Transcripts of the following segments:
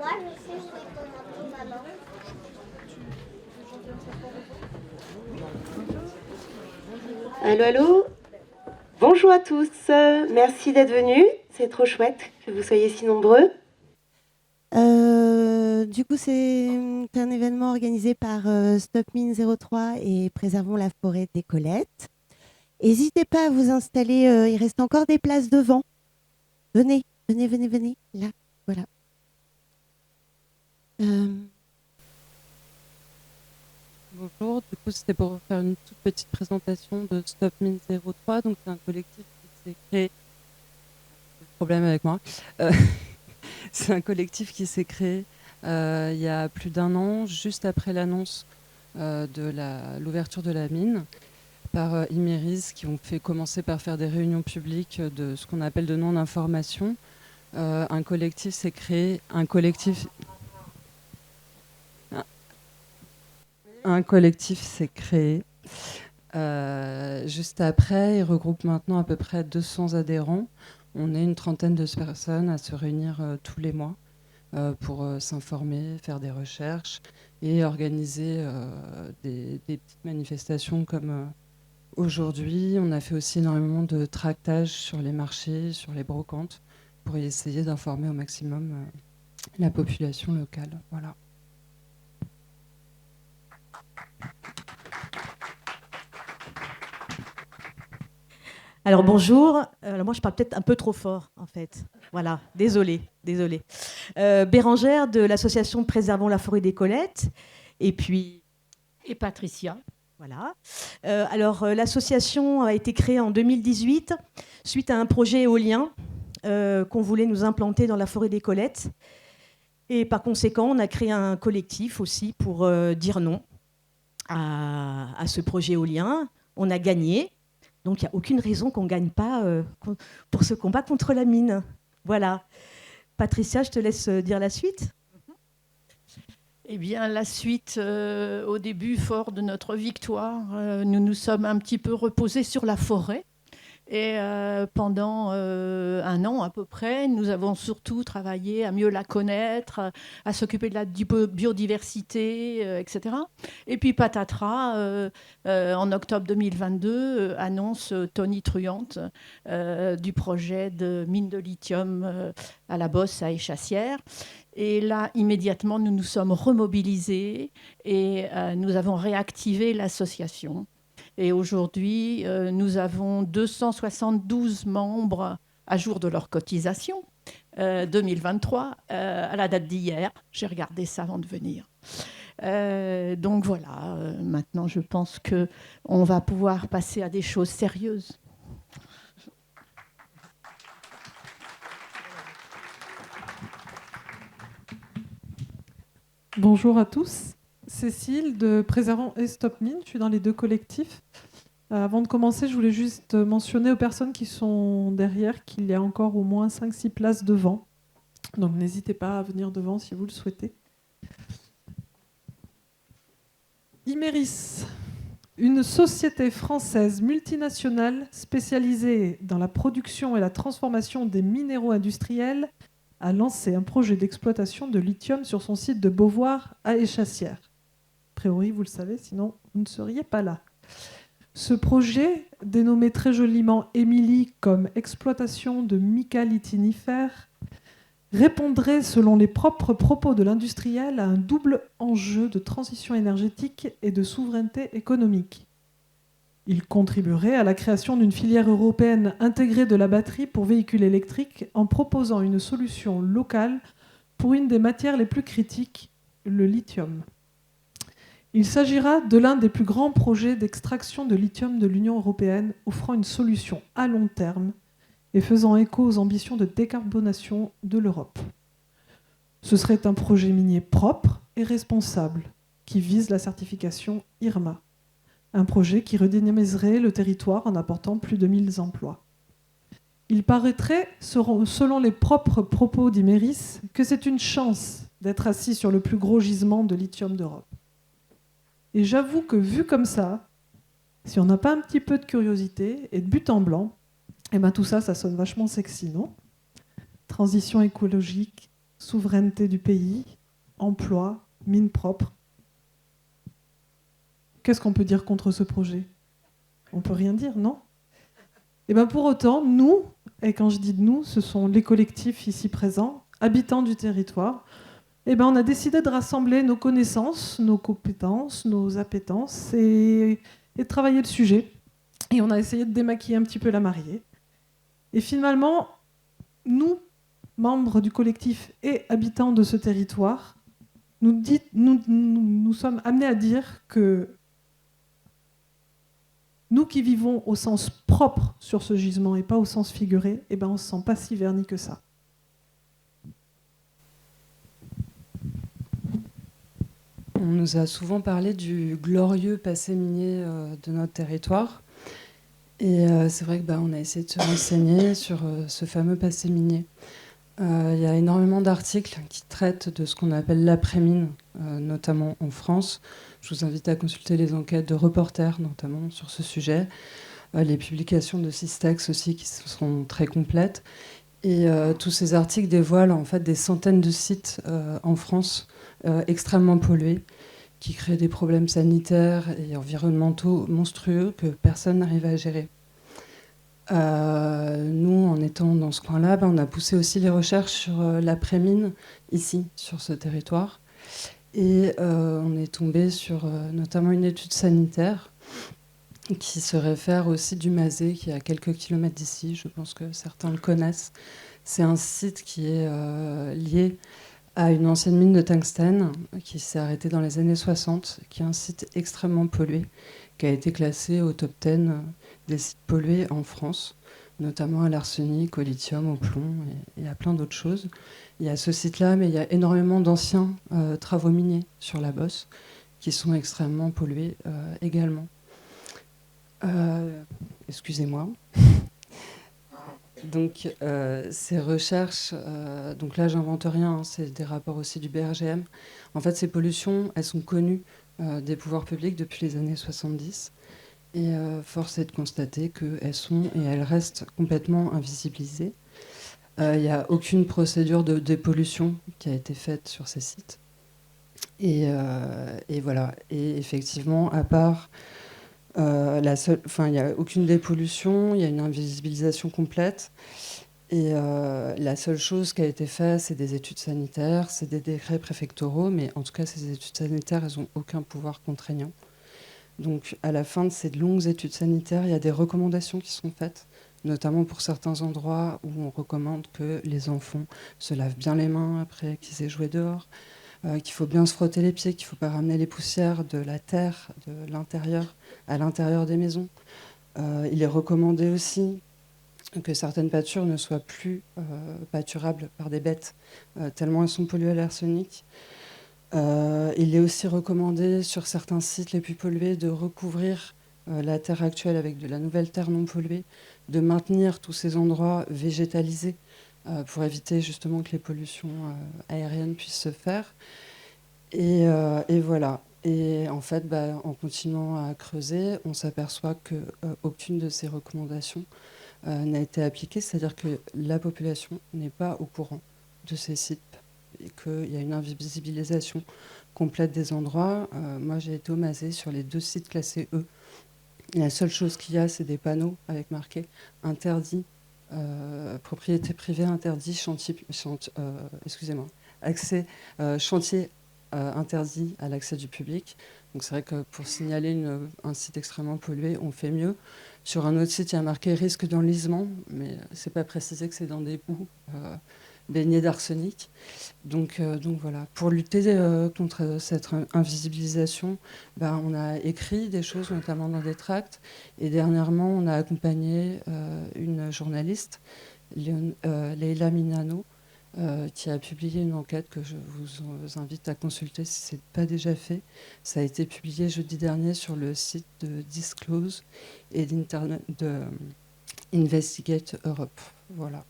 Moi, je sais jouer comment tout, maman. Allô, allô. Bonjour à tous. Merci d'être venus. C'est trop chouette que vous soyez si nombreux. Du coup, c'est un événement organisé par Stop Mine 03 et Préservons la forêt des Colettes. N'hésitez pas à vous installer. Il reste encore des places devant. Venez, venez, venez, venez. Là, voilà. Bonjour, du coup c'était pour faire une toute petite présentation de Stop Mine 03. Donc c'est un collectif qui s'est créé. Problème avec moi. C'est un collectif qui s'est créé il y a plus d'un an, juste après l'annonce de l'ouverture de la mine par Imeris, qui ont fait commencer par faire des réunions publiques de ce qu'on appelle de non-information. Un collectif s'est créé, un collectif s'est créé juste après. Il regroupe maintenant à peu près 200 adhérents. On est une trentaine de personnes à se réunir tous les mois pour s'informer, faire des recherches et organiser des petites manifestations comme aujourd'hui. On a fait aussi énormément de tractages sur les marchés, sur les brocantes, pour essayer d'informer au maximum la population locale. Voilà. Alors bonjour, moi je parle peut-être un peu trop fort en fait. Voilà, désolée. Bérangère de l'association Préservons la forêt des Colettes et puis... Et Patricia. Voilà. L'association a été créée en 2018 suite à un projet éolien qu'on voulait nous implanter dans la forêt des Colettes. Et par conséquent, on a créé un collectif aussi pour dire non à ce projet éolien. On a gagné. Donc, il n'y a aucune raison qu'on ne gagne pas pour ce combat contre la mine. Voilà. Patricia, je te laisse dire la suite. Eh bien, la suite, au début, fort de notre victoire, nous nous sommes un petit peu reposés sur la forêt. Et pendant un an à peu près, nous avons surtout travaillé à mieux la connaître, à s'occuper de la biodiversité, etc. Et puis patatras, en octobre 2022, annonce tonitruante du projet de mine de lithium à la Bosse à Échassières. Et là, immédiatement, nous nous sommes remobilisés et nous avons réactivé l'association. Et aujourd'hui, nous avons 272 membres à jour de leur cotisation 2023, à la date d'hier. J'ai regardé ça avant de venir. Donc voilà, maintenant je pense qu'on va pouvoir passer à des choses sérieuses. Bonjour à tous. Cécile de Préservons et Stop Mine, je suis dans les deux collectifs. Avant de commencer, je voulais juste mentionner aux personnes qui sont derrière qu'il y a encore au moins 5-6 places devant. Donc n'hésitez pas à venir devant si vous le souhaitez. Imeris, une société française multinationale spécialisée dans la production et la transformation des minéraux industriels, a lancé un projet d'exploitation de lithium sur son site de Beauvoir à Échassières. A priori, vous le savez, sinon vous ne seriez pas là. Ce projet, dénommé très joliment Émilie comme exploitation de mica litinifère, répondrait, selon les propres propos de l'industriel, à un double enjeu de transition énergétique et de souveraineté économique. Il contribuerait à la création d'une filière européenne intégrée de la batterie pour véhicules électriques en proposant une solution locale pour une des matières les plus critiques, le lithium. Il s'agira de l'un des plus grands projets d'extraction de lithium de l'Union européenne, offrant une solution à long terme et faisant écho aux ambitions de décarbonation de l'Europe. Ce serait un projet minier propre et responsable qui vise la certification IRMA. Un projet qui redynamiserait le territoire en apportant plus de 1000 emplois. Il paraîtrait, selon les propres propos d'Imeris, que c'est une chance d'être assis sur le plus gros gisement de lithium d'Europe. Et j'avoue que vu comme ça, si on n'a pas un petit peu de curiosité et de but en blanc, eh ben tout ça, ça sonne vachement sexy, non ? Transition écologique, souveraineté du pays, emploi, mines propres. Qu'est-ce qu'on peut dire contre ce projet? On peut rien dire, non? Et bien pour autant, nous, et quand je dis nous, ce sont les collectifs ici présents, habitants du territoire, et ben on a décidé de rassembler nos connaissances, nos compétences, nos appétences et de travailler le sujet. Et on a essayé de démaquiller un petit peu la mariée. Et finalement, nous, membres du collectif et habitants de ce territoire, nous sommes amenés à dire que nous qui vivons au sens propre sur ce gisement et pas au sens figuré, eh ben on ne se sent pas si vernis que ça. On nous a souvent parlé du glorieux passé minier de notre territoire. Et c'est vrai que on a essayé de se renseigner sur ce fameux passé minier. Il y a énormément d'articles qui traitent de ce qu'on appelle l'après-mine, notamment en France. Je vous invite à consulter les enquêtes de reporters, notamment sur ce sujet. Les publications de Systex aussi, qui sont très complètes. Et tous ces articles dévoilent en fait des centaines de sites en France extrêmement pollués, qui créent des problèmes sanitaires et environnementaux monstrueux que personne n'arrive à gérer. Nous, en étant dans ce coin-là, on a poussé aussi les recherches sur l'après-mine, ici, sur ce territoire. Et on est tombé sur notamment une étude sanitaire qui se réfère au site du Mazet, qui est à quelques kilomètres d'ici. Je pense que certains le connaissent. C'est un site qui est lié à une ancienne mine de tungstène qui s'est arrêtée dans les années 60, qui est un site extrêmement pollué, qui a été classé au top 10 des sites pollués en France, notamment à l'arsenic, au lithium, au plomb et à plein d'autres choses. Il y a ce site-là, mais il y a énormément d'anciens travaux miniers sur la Bosse qui sont extrêmement pollués également. Excusez-moi. Donc, ces recherches, donc là, j'invente rien, hein, c'est des rapports aussi du BRGM. En fait, ces pollutions, elles sont connues des pouvoirs publics depuis les années 70. Et force est de constater qu'elles sont et elles restent complètement invisibilisées. Il n'y a aucune procédure de dépollution qui a été faite sur ces sites. Et voilà. Et effectivement, à part il n'y a aucune dépollution, il y a une invisibilisation complète. Et la seule chose qui a été faite, c'est des études sanitaires, c'est des décrets préfectoraux, mais en tout cas, ces études sanitaires, elles n'ont aucun pouvoir contraignant. Donc, à la fin de ces longues études sanitaires, il y a des recommandations qui sont faites, notamment pour certains endroits où on recommande que les enfants se lavent bien les mains après qu'ils aient joué dehors, qu'il faut bien se frotter les pieds, qu'il ne faut pas ramener les poussières de la terre, de l'intérieur, à l'intérieur des maisons. Il est recommandé aussi que certaines pâtures ne soient plus pâturables par des bêtes, tellement elles sont polluées à l'arsenic. Il est aussi recommandé sur certains sites les plus pollués de recouvrir la terre actuelle avec de la nouvelle terre non polluée, de maintenir tous ces endroits végétalisés pour éviter justement que les pollutions aériennes puissent se faire. Et voilà. Et en fait, en continuant à creuser, on s'aperçoit qu'aucune de ces recommandations n'a été appliquée, c'est-à-dire que la population n'est pas au courant de ces sites et qu'il y a une invisibilisation complète des endroits. Moi, j'ai été au Mazet sur les 2 sites classés E. La seule chose qu'il y a, c'est des panneaux avec marqué « Interdit, propriété privée interdit, chantier interdit à l'accès du public ». Donc c'est vrai que pour signaler un site extrêmement pollué, on fait mieux. Sur un autre site, il y a marqué « Risque d'enlisement », mais c'est pas précisé que c'est dans des boues baignés d'arsenic. Donc voilà. Pour lutter contre cette invisibilisation, on a écrit des choses, notamment dans des tracts. Et dernièrement, on a accompagné une journaliste, Leila Minano, qui a publié une enquête que je vous invite à consulter si ce n'est pas déjà fait. Ça a été publié jeudi dernier sur le site de Disclose et d'Internet de Investigate Europe. Voilà.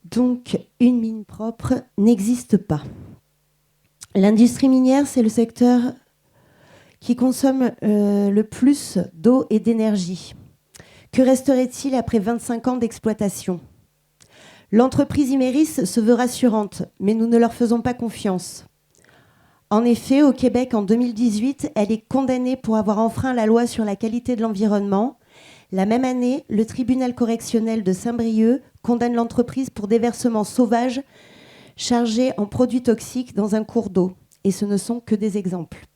Donc, une mine propre n'existe pas. L'industrie minière, c'est le secteur qui consomme le plus d'eau et d'énergie. Que resterait-il après 25 ans d'exploitation ? L'entreprise Imerys se veut rassurante, mais nous ne leur faisons pas confiance. En effet, au Québec, en 2018, elle est condamnée pour avoir enfreint la loi sur la qualité de l'environnement. La même année, le tribunal correctionnel de Saint-Brieuc condamne l'entreprise pour déversement sauvage chargé en produits toxiques dans un cours d'eau. Et ce ne sont que des exemples.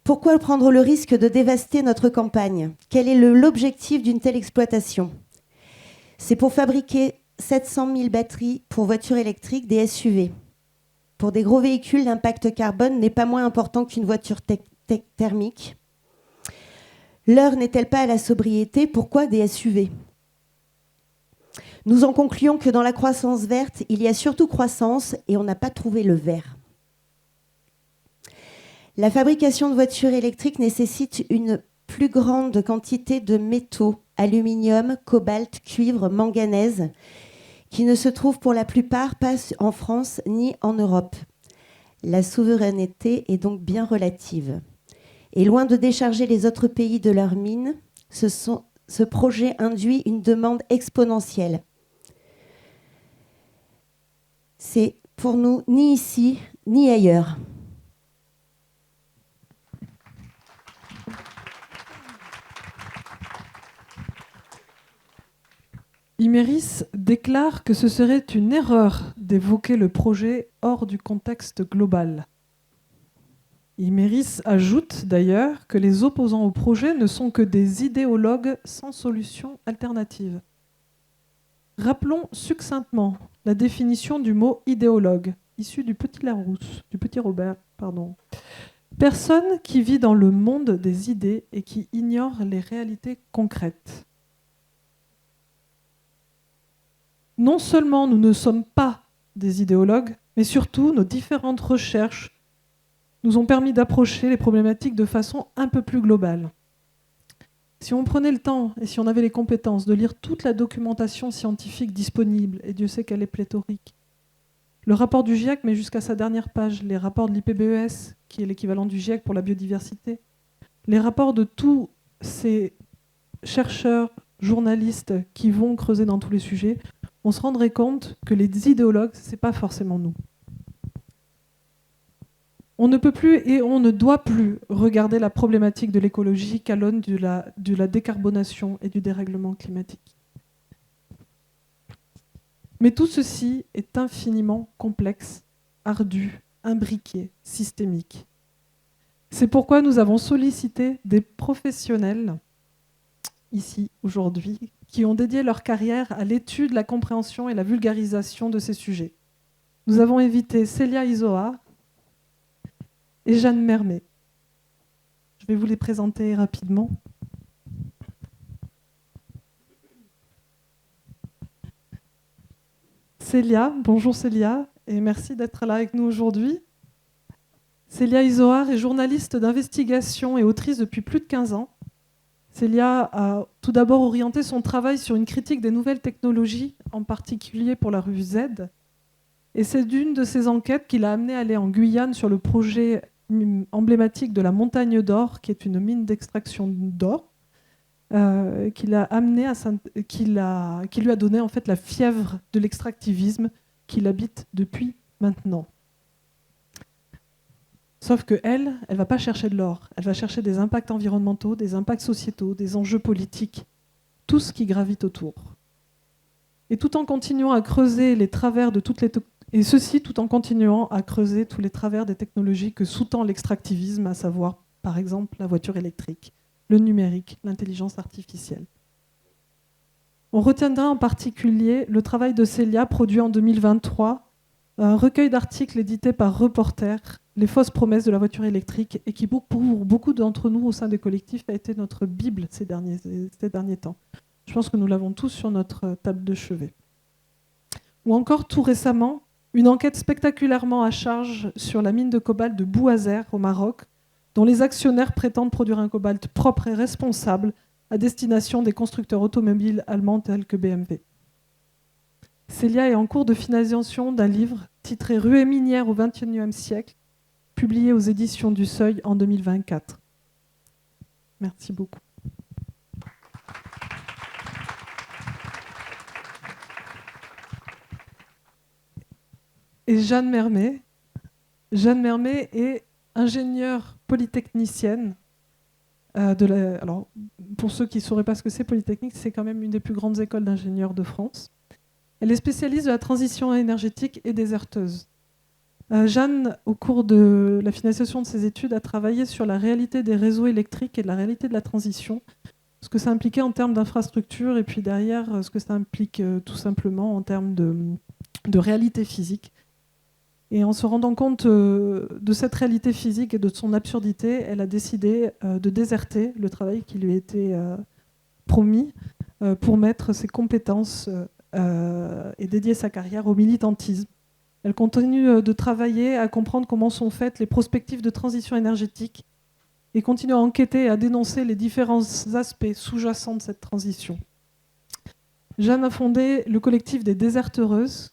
Pourquoi prendre le risque de dévaster notre campagne ? Quel est l'objectif d'une telle exploitation ? C'est pour fabriquer 700 000 batteries pour voitures électriques, des SUV. Pour des gros véhicules, l'impact carbone n'est pas moins important qu'une voiture thermique. L'heure n'est-elle pas à la sobriété ? Pourquoi des SUV ? Nous en concluons que dans la croissance verte, il y a surtout croissance et on n'a pas trouvé le vert. La fabrication de voitures électriques nécessite une plus grande quantité de métaux, aluminium, cobalt, cuivre, manganèse, qui ne se trouvent pour la plupart pas en France ni en Europe. La souveraineté est donc bien relative. Et loin de décharger les autres pays de leurs mines, ce projet induit une demande exponentielle. C'est pour nous ni ici ni ailleurs. Imerys déclare que ce serait une erreur d'évoquer le projet hors du contexte global. Imerys ajoute d'ailleurs que les opposants au projet ne sont que des idéologues sans solution alternative. Rappelons succinctement la définition du mot idéologue, issu du Petit Robert. Personne qui vit dans le monde des idées et qui ignore les réalités concrètes. Non seulement nous ne sommes pas des idéologues, mais surtout nos différentes recherches nous ont permis d'approcher les problématiques de façon un peu plus globale. Si on prenait le temps et si on avait les compétences de lire toute la documentation scientifique disponible, et Dieu sait qu'elle est pléthorique, le rapport du GIEC, mais jusqu'à sa dernière page, les rapports de l'IPBES, qui est l'équivalent du GIEC pour la biodiversité, les rapports de tous ces chercheurs, journalistes qui vont creuser dans tous les sujets, on se rendrait compte que les idéologues, ce n'est pas forcément nous. On ne peut plus et on ne doit plus regarder la problématique de l'écologie qu'à l'aune de la décarbonation et du dérèglement climatique. Mais tout ceci est infiniment complexe, ardu, imbriqué, systémique. C'est pourquoi nous avons sollicité des professionnels, ici, aujourd'hui, qui ont dédié leur carrière à l'étude, la compréhension et la vulgarisation de ces sujets. Nous avons invité Célia Isoard et Jeanne Mermet. Je vais vous les présenter rapidement. Célia, bonjour Célia, et merci d'être là avec nous aujourd'hui. Célia Isoard est journaliste d'investigation et autrice depuis plus de 15 ans. Célia a tout d'abord orienté son travail sur une critique des nouvelles technologies, en particulier pour la revue Z. Et c'est d'une de ces enquêtes qui l'a amenée à aller en Guyane sur le projet emblématique de la Montagne d'Or, qui est une mine d'extraction d'or, qui lui a donné en fait la fièvre de l'extractivisme qu'il habite depuis maintenant. Sauf qu'elle ne va pas chercher de l'or, elle va chercher des impacts environnementaux, des impacts sociétaux, des enjeux politiques, tout ce qui gravite autour. Et tout en continuant à creuser les travers de toutes les et ceci tout en continuant à creuser tous les travers des technologies que sous-tend l'extractivisme, à savoir par exemple la voiture électrique, le numérique, l'intelligence artificielle. On retiendra en particulier le travail de Célia produit en 2023, un recueil d'articles édité par Reporter, Les fausses promesses de la voiture électrique, et qui pour beaucoup d'entre nous au sein des collectifs a été notre Bible ces derniers temps. Je pense que nous l'avons tous sur notre table de chevet. Ou encore tout récemment, une enquête spectaculairement à charge sur la mine de cobalt de Bouazer au Maroc, dont les actionnaires prétendent produire un cobalt propre et responsable à destination des constructeurs automobiles allemands tels que BMW. Célia est en cours de finalisation d'un livre titré « Ruée minière au XXIe siècle », publié aux éditions du Seuil en 2024. Merci beaucoup. Et Jeanne Mermet. Jeanne Mermet est ingénieure polytechnicienne. Alors, pour ceux qui ne sauraient pas ce que c'est Polytechnique, c'est quand même une des plus grandes écoles d'ingénieurs de France. Elle est spécialiste de la transition énergétique et déserteuse. Jeanne, au cours de la finalisation de ses études, a travaillé sur la réalité des réseaux électriques et de la réalité de la transition, ce que ça impliquait en termes d'infrastructure et puis derrière, ce que ça implique tout simplement en termes de réalité physique. Et en se rendant compte de cette réalité physique et de son absurdité, elle a décidé de déserter le travail qui lui était promis pour mettre ses compétences et dédier sa carrière au militantisme. Elle continue de travailler à comprendre comment sont faites les prospectives de transition énergétique et continue à enquêter et à dénoncer les différents aspects sous-jacents de cette transition. Jeanne a fondé le collectif des Déserteuses,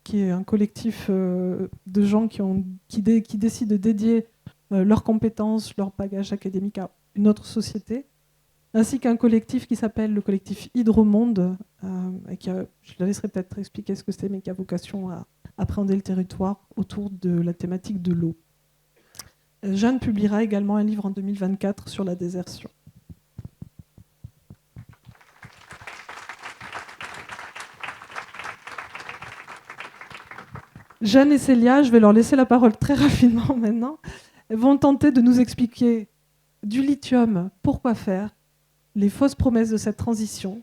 qui est un collectif de gens qui décident de dédier leurs compétences, leur bagage académique à une autre société, ainsi qu'un collectif qui s'appelle le collectif Hydromonde, et je la laisserai peut-être expliquer ce que c'est, mais qui a vocation à appréhender le territoire autour de la thématique de l'eau. Jeanne publiera également un livre en 2024 sur la désertion. Jeanne et Célia, je vais leur laisser la parole très rapidement maintenant, vont tenter de nous expliquer du lithium, pourquoi faire, les fausses promesses de cette transition.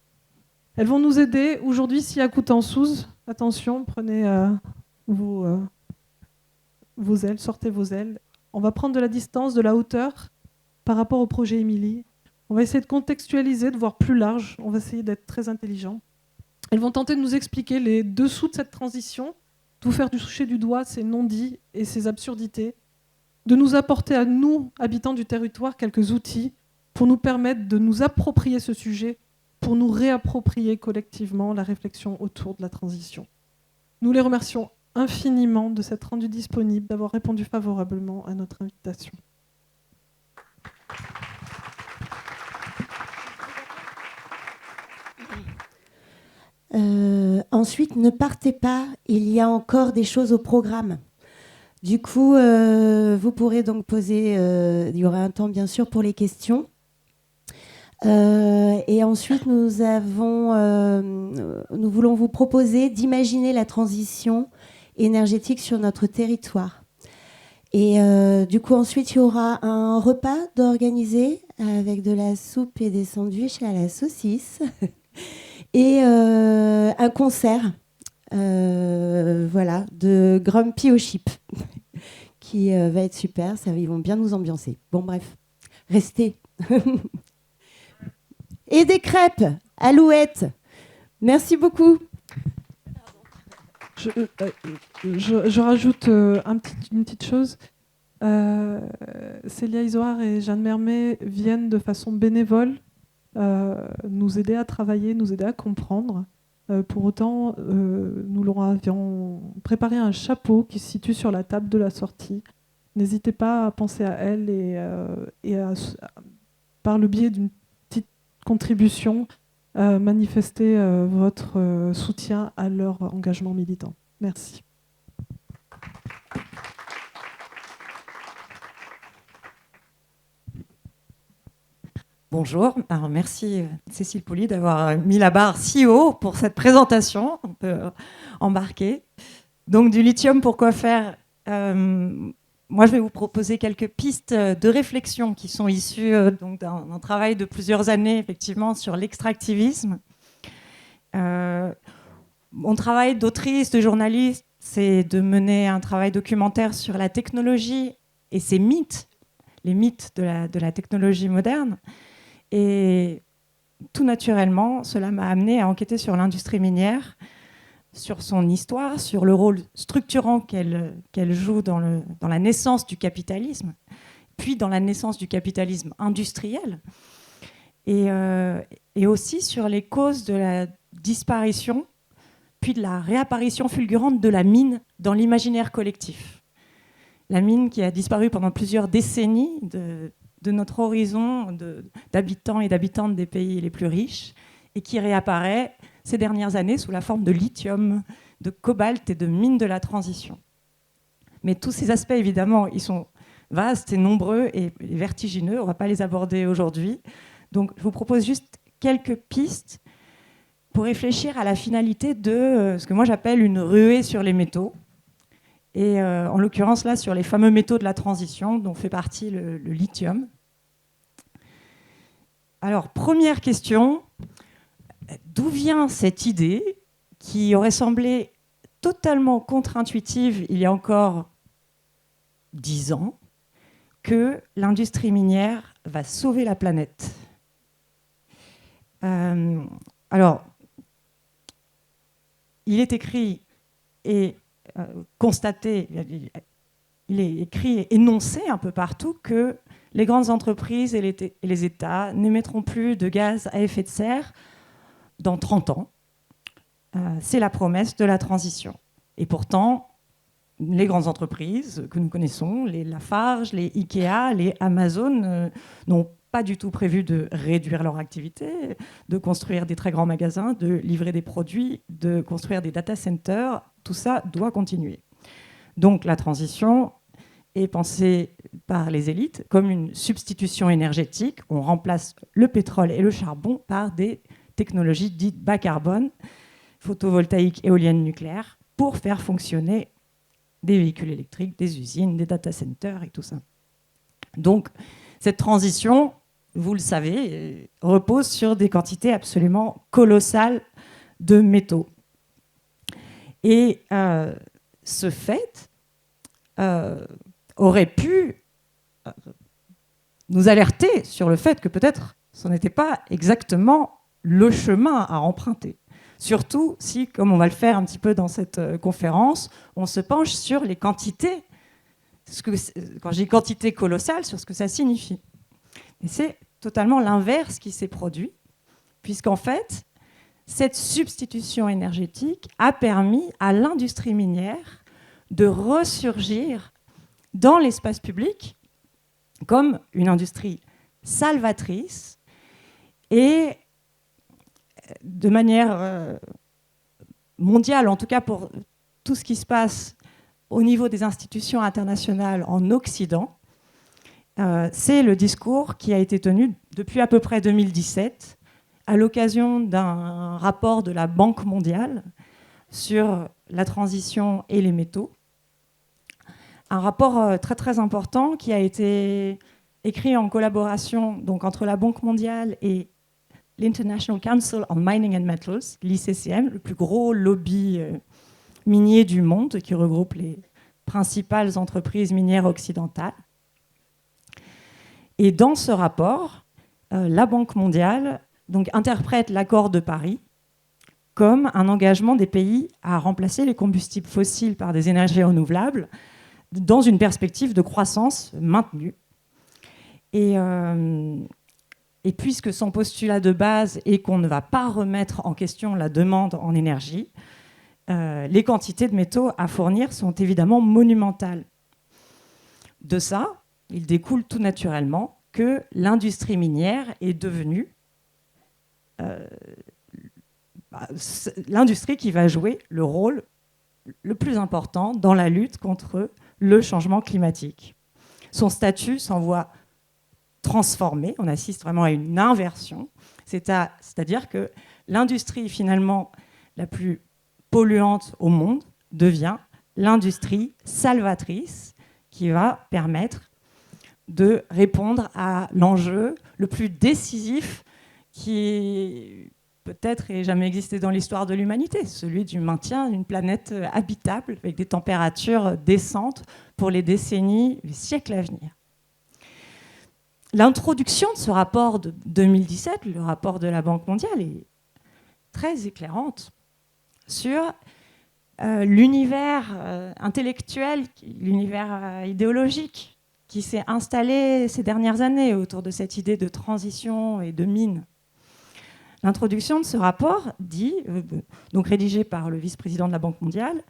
Elles vont nous aider aujourd'hui, si à Coutançouz, attention, prenez vos ailes, sortez vos ailes. On va prendre de la distance, de la hauteur par rapport au projet Émilie. On va essayer de contextualiser, de voir plus large. On va essayer d'être très intelligent. Elles vont tenter de nous expliquer les dessous de cette transition, de vous faire toucher du doigt ces non-dits et ces absurdités, de nous apporter à nous, habitants du territoire, quelques outils pour nous permettre de nous approprier ce sujet, pour nous réapproprier collectivement la réflexion autour de la transition. Nous les remercions infiniment de s'être rendus disponibles, d'avoir répondu favorablement à notre invitation. Ensuite, ne partez pas, il y a encore des choses au programme. Du coup, vous pourrez donc poser, il y aura un temps bien sûr pour les questions. Et ensuite, nous voulons vous proposer d'imaginer la transition énergétique sur notre territoire. Et du coup, ensuite, il y aura un repas d'organiser avec de la soupe et des sandwichs à la saucisse. Et un concert de Grumpy au Chip qui va être super, ils vont bien nous ambiancer. Bon bref, restez. Et des crêpes, Alouette. Merci beaucoup. Je rajoute une petite chose. Célia Isoard et Jeanne Mermet viennent de façon bénévole nous aider à travailler, nous aider à comprendre. Pour autant, nous leur avions préparé un chapeau qui se situe sur la table de la sortie. N'hésitez pas à penser à elles et par le biais d'une petite contribution, manifester votre soutien à leur engagement militant. Merci. Bonjour, alors merci Cécile Pouli d'avoir mis la barre si haut pour cette présentation, on peut embarquer. Donc du lithium, pourquoi faire moi je vais vous proposer quelques pistes de réflexion qui sont issues donc d'un travail de plusieurs années effectivement sur l'extractivisme. Mon travail d'autrice, de journaliste, c'est de mener un travail documentaire sur la technologie et ses mythes, les mythes de la technologie moderne. Et tout naturellement, cela m'a amenée à enquêter sur l'industrie minière, sur son histoire, sur le rôle structurant qu'elle joue dans la naissance du capitalisme, puis dans la naissance du capitalisme industriel, et aussi sur les causes de la disparition, puis de la réapparition fulgurante de la mine dans l'imaginaire collectif. la mine qui a disparu pendant plusieurs décennies de notre horizon d'habitants et d'habitantes des pays les plus riches et qui réapparaît ces dernières années sous la forme de lithium, de cobalt et de mines de la transition. Mais tous ces aspects, évidemment, ils sont vastes et nombreux et vertigineux. On ne va pas les aborder aujourd'hui. Donc, je vous propose juste quelques pistes pour réfléchir à la finalité de ce que moi j'appelle une ruée sur les métaux. Et en l'occurrence, là, sur les fameux métaux de la transition, dont fait partie le lithium. Alors, première question, d'où vient cette idée qui aurait semblé totalement contre-intuitive il y a encore 10 ans, que l'industrie minière va sauver la planète? Alors, il est écrit et constaté, il est écrit et énoncé un peu partout que les grandes entreprises et les États n'émettront plus de gaz à effet de serre dans 30 ans. C'est la promesse de la transition. Et pourtant, les grandes entreprises que nous connaissons, les Lafarge, les Ikea, les Amazon, n'ont pas du tout prévu de réduire leur activité, de construire des très grands magasins, de livrer des produits, de construire des data centers. Tout ça doit continuer. Donc la transition est pensée par les élites comme une substitution énergétique. On remplace le pétrole et le charbon par des technologies dites bas carbone, photovoltaïques, éoliennes, nucléaires, pour faire fonctionner des véhicules électriques, des usines, des data centers et tout ça. Donc cette transition, vous le savez, repose sur des quantités absolument colossales de métaux. Et ce fait aurait pu nous alerter sur le fait que peut-être ce n'était pas exactement le chemin à emprunter. Surtout si, comme on va le faire un petit peu dans cette conférence, on se penche sur les quantités, quand j'ai quantité colossale, sur ce que ça signifie. Et c'est totalement l'inverse qui s'est produit, puisqu'en fait, cette substitution énergétique a permis à l'industrie minière de ressurgir dans l'espace public comme une industrie salvatrice et de manière mondiale, en tout cas pour tout ce qui se passe au niveau des institutions internationales en Occident. C'est le discours qui a été tenu depuis à peu près 2017 à l'occasion d'un rapport de la Banque mondiale sur la transition et les métaux. Un rapport très très important qui a été écrit en collaboration donc, entre la Banque mondiale et l'International Council on Mining and Metals, l'ICCM, le plus gros lobby minier du monde qui regroupe les principales entreprises minières occidentales. Et dans ce rapport, la Banque mondiale donc, interprète l'accord de Paris comme un engagement des pays à remplacer les combustibles fossiles par des énergies renouvelables dans une perspective de croissance maintenue. Et puisque son postulat de base est qu'on ne va pas remettre en question la demande en énergie, les quantités de métaux à fournir sont évidemment monumentales. De ça, il découle tout naturellement que l'industrie minière est devenue l'industrie qui va jouer le rôle le plus important dans la lutte contre le changement climatique. Son statut s'en voit transformé, on assiste vraiment à une inversion, c'est-à-dire que l'industrie finalement la plus polluante au monde devient l'industrie salvatrice qui va permettre de répondre à l'enjeu le plus décisif qui peut-être n'ait jamais existé dans l'histoire de l'humanité, celui du maintien d'une planète habitable avec des températures décentes pour les décennies, les siècles à venir. L'introduction de ce rapport de 2017, le rapport de la Banque mondiale, est très éclairante sur l'univers intellectuel, l'univers idéologique qui s'est installé ces dernières années autour de cette idée de transition et de mine. L'introduction de ce rapport dit, donc rédigé par le vice-président de la Banque mondiale,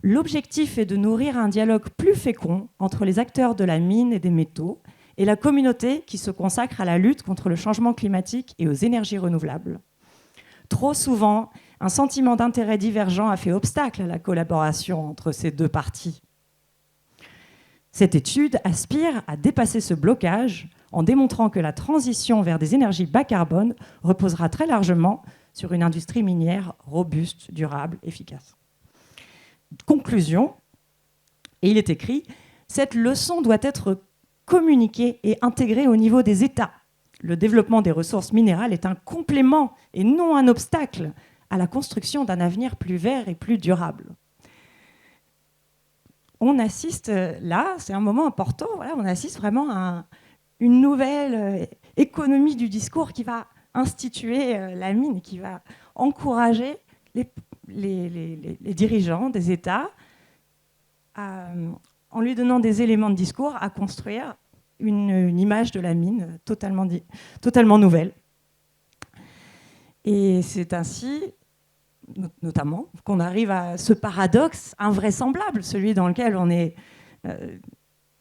L'objectif est de nourrir un dialogue plus fécond entre les acteurs de la mine et des métaux et la communauté qui se consacre à la lutte contre le changement climatique et aux énergies renouvelables. Trop souvent, un sentiment d'intérêt divergent a fait obstacle à la collaboration entre ces deux parties. Cette étude aspire à dépasser ce blocage en démontrant que la transition vers des énergies bas carbone reposera très largement sur une industrie minière robuste, durable, efficace. Conclusion, et il est écrit, cette leçon doit être communiquée et intégrée au niveau des États. Le développement des ressources minérales est un complément et non un obstacle à la construction d'un avenir plus vert et plus durable. On assiste là, c'est un moment important, voilà, on assiste vraiment à une nouvelle économie du discours qui va instituer la mine, qui va encourager les dirigeants des États en lui donnant des éléments de discours à construire une image de la mine totalement nouvelle. Et c'est ainsi, notamment, qu'on arrive à ce paradoxe invraisemblable, celui dans lequel on est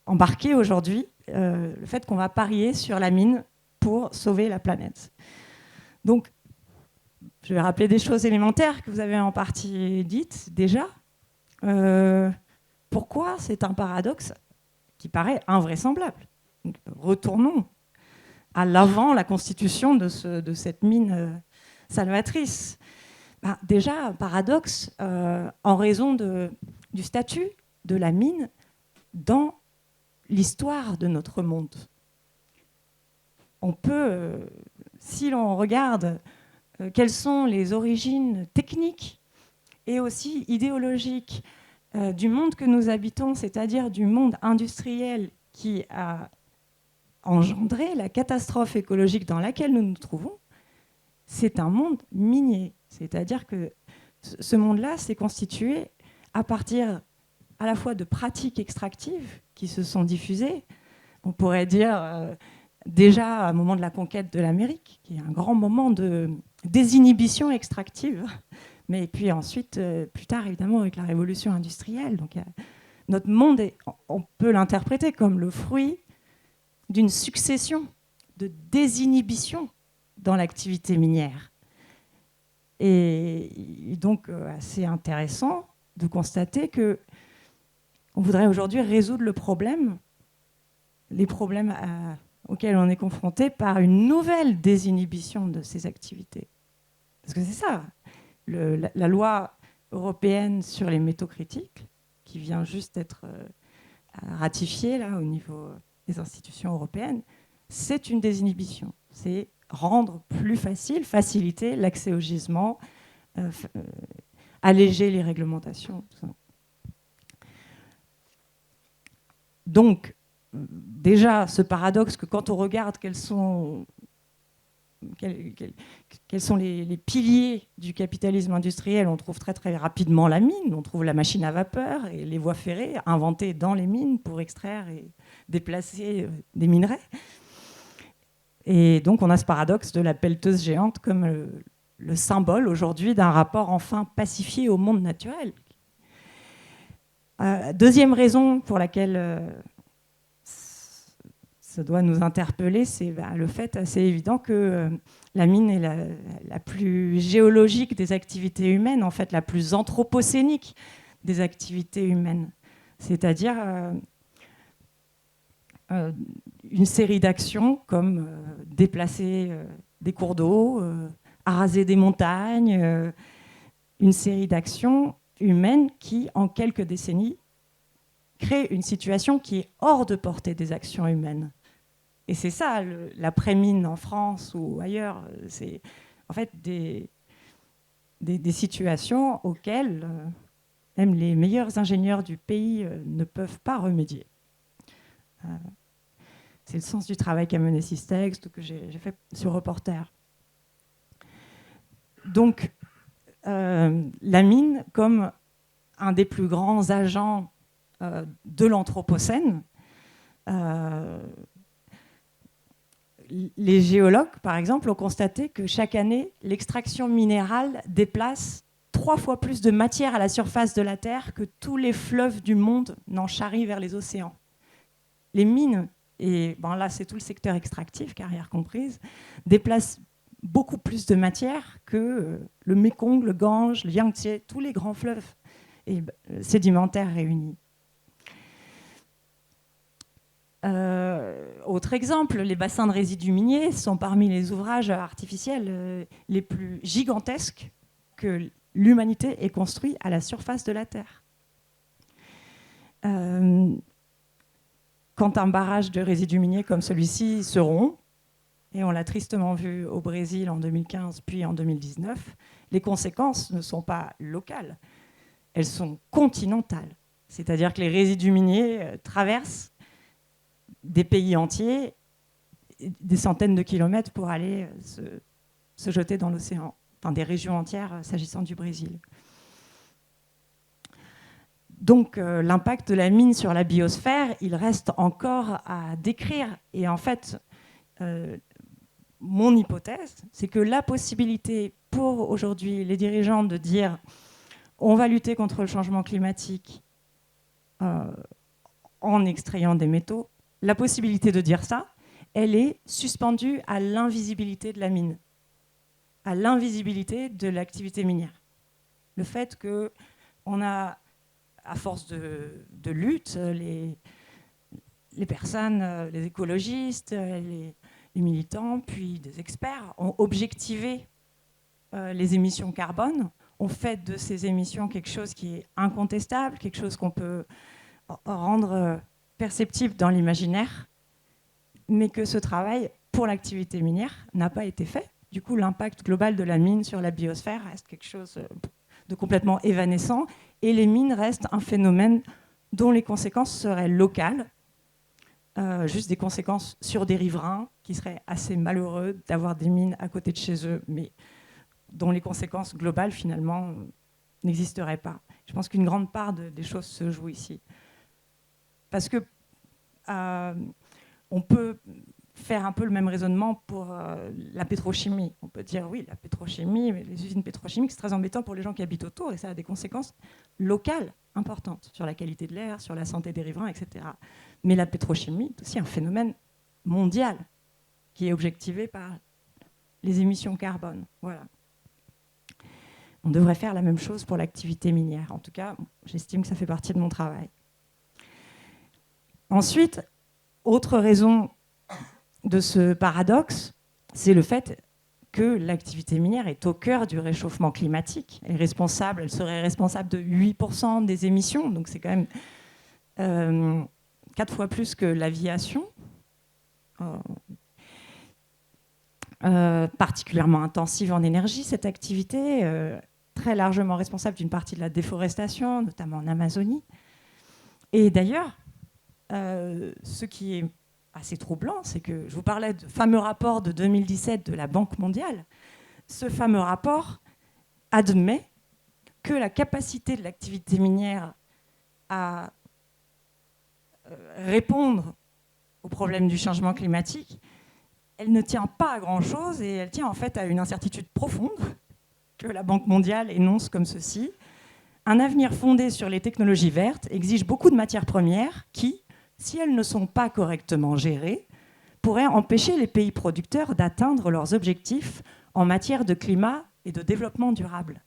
embarqué aujourd'hui, le fait qu'on va parier sur la mine pour sauver la planète. Donc, je vais rappeler des choses élémentaires que vous avez en partie dites déjà. Pourquoi c'est un paradoxe qui paraît invraisemblable? Donc, retournons à l'avant la constitution de cette mine salvatrice. Déjà, un paradoxe en raison du statut de la mine dans l'histoire de notre monde. On peut, si l'on regarde quelles sont les origines techniques et aussi idéologiques du monde que nous habitons, c'est-à-dire du monde industriel qui a engendré la catastrophe écologique dans laquelle nous nous trouvons, c'est un monde minier. C'est-à-dire que ce monde-là s'est constitué à partir à la fois de pratiques extractives qui se sont diffusées. On pourrait dire déjà au moment de la conquête de l'Amérique, qui est un grand moment de désinhibition extractive, mais puis ensuite, plus tard évidemment, avec la révolution industrielle. Donc, notre monde, on peut l'interpréter comme le fruit d'une succession de désinhibition dans l'activité minière. Et donc, assez intéressant de constater que on voudrait aujourd'hui résoudre les problèmes auxquels on est confronté par une nouvelle désinhibition de ces activités. Parce que c'est ça, la loi européenne sur les métaux critiques, qui vient juste d'être ratifiée là, au niveau des institutions européennes, c'est une désinhibition. C'est rendre plus facile, faciliter l'accès au gisement, alléger les réglementations. Tout ça. Donc, déjà, ce paradoxe que quand on regarde quels sont les piliers du capitalisme industriel, on trouve très très rapidement la mine, on trouve la machine à vapeur et les voies ferrées inventées dans les mines pour extraire et déplacer des minerais. Et donc on a ce paradoxe de la pelleteuse géante comme le symbole aujourd'hui d'un rapport enfin pacifié au monde naturel. Deuxième raison pour laquelle ça doit nous interpeller, c'est le fait assez évident que la mine est la plus géologique des activités humaines, en fait la plus anthropocénique des activités humaines. C'est-à-dire une série d'actions comme déplacer des cours d'eau, araser des montagnes, une série d'actions humaines qui, en quelques décennies, créent une situation qui est hors de portée des actions humaines. Et c'est ça, l'après-mine en France ou ailleurs, c'est en fait des situations auxquelles même les meilleurs ingénieurs du pays ne peuvent pas remédier. C'est le sens du travail qu'a mené Systex, que j'ai fait sur Reporter. Donc, la mine, comme un des plus grands agents de l'Anthropocène, les géologues, par exemple, ont constaté que chaque année, l'extraction minérale déplace 3 fois plus de matière à la surface de la Terre que tous les fleuves du monde n'en charrient vers les océans. Les mines, et là c'est tout le secteur extractif, carrière comprise, déplacent beaucoup plus de matière que le Mékong, le Gange, le Yangtze, tous les grands fleuves sédimentaires réunis. Autre exemple, les bassins de résidus miniers sont parmi les ouvrages artificiels les plus gigantesques que l'humanité ait construits à la surface de la Terre. Quand un barrage de résidus miniers comme celui-ci se rompt, et on l'a tristement vu au Brésil en 2015 puis en 2019, les conséquences ne sont pas locales, elles sont continentales. C'est-à-dire que les résidus miniers traversent des pays entiers, des centaines de kilomètres pour aller se jeter dans l'océan, enfin des régions entières s'agissant du Brésil. Donc l'impact de la mine sur la biosphère, il reste encore à décrire. Et en fait, mon hypothèse, c'est que la possibilité pour aujourd'hui les dirigeants de dire on va lutter contre le changement climatique en extrayant des métaux, la possibilité de dire ça, elle est suspendue à l'invisibilité de la mine, à l'invisibilité de l'activité minière. Le fait qu'on a, à force de lutte, les personnes, les écologistes, les militants, puis des experts ont objectivé les émissions carbone, ont fait de ces émissions quelque chose qui est incontestable, quelque chose qu'on peut rendre perceptible dans l'imaginaire, mais que ce travail pour l'activité minière n'a pas été fait. Du coup, l'impact global de la mine sur la biosphère reste quelque chose de complètement évanescent, et les mines restent un phénomène dont les conséquences seraient locales, juste des conséquences sur des riverains qui seraient assez malheureux d'avoir des mines à côté de chez eux, mais dont les conséquences globales, finalement, n'existeraient pas. Je pense qu'une grande part des choses se joue ici. Parce que on peut faire un peu le même raisonnement pour la pétrochimie. On peut dire, oui, la pétrochimie, les usines pétrochimiques, c'est très embêtant pour les gens qui habitent autour, et ça a des conséquences locales importantes sur la qualité de l'air, sur la santé des riverains, etc. Mais la pétrochimie est aussi un phénomène mondial qui est objectivé par les émissions carbone. Voilà. On devrait faire la même chose pour l'activité minière. En tout cas, j'estime que ça fait partie de mon travail. Ensuite, autre raison de ce paradoxe, c'est le fait que l'activité minière est au cœur du réchauffement climatique. Elle serait responsable de 8% des émissions, donc c'est quand même 4 fois plus que l'aviation, particulièrement intensive en énergie, cette activité, très largement responsable d'une partie de la déforestation, notamment en Amazonie. Et d'ailleurs, ce qui est assez troublant, c'est que je vous parlais du fameux rapport de 2017 de la Banque mondiale. Ce fameux rapport admet que la capacité de l'activité minière à répondre aux problèmes du changement climatique, elle ne tient pas à grand-chose, et elle tient en fait à une incertitude profonde que la Banque mondiale énonce comme ceci. Un avenir fondé sur les technologies vertes exige beaucoup de matières premières qui, si elles ne sont pas correctement gérées, pourraient empêcher les pays producteurs d'atteindre leurs objectifs en matière de climat et de développement durable.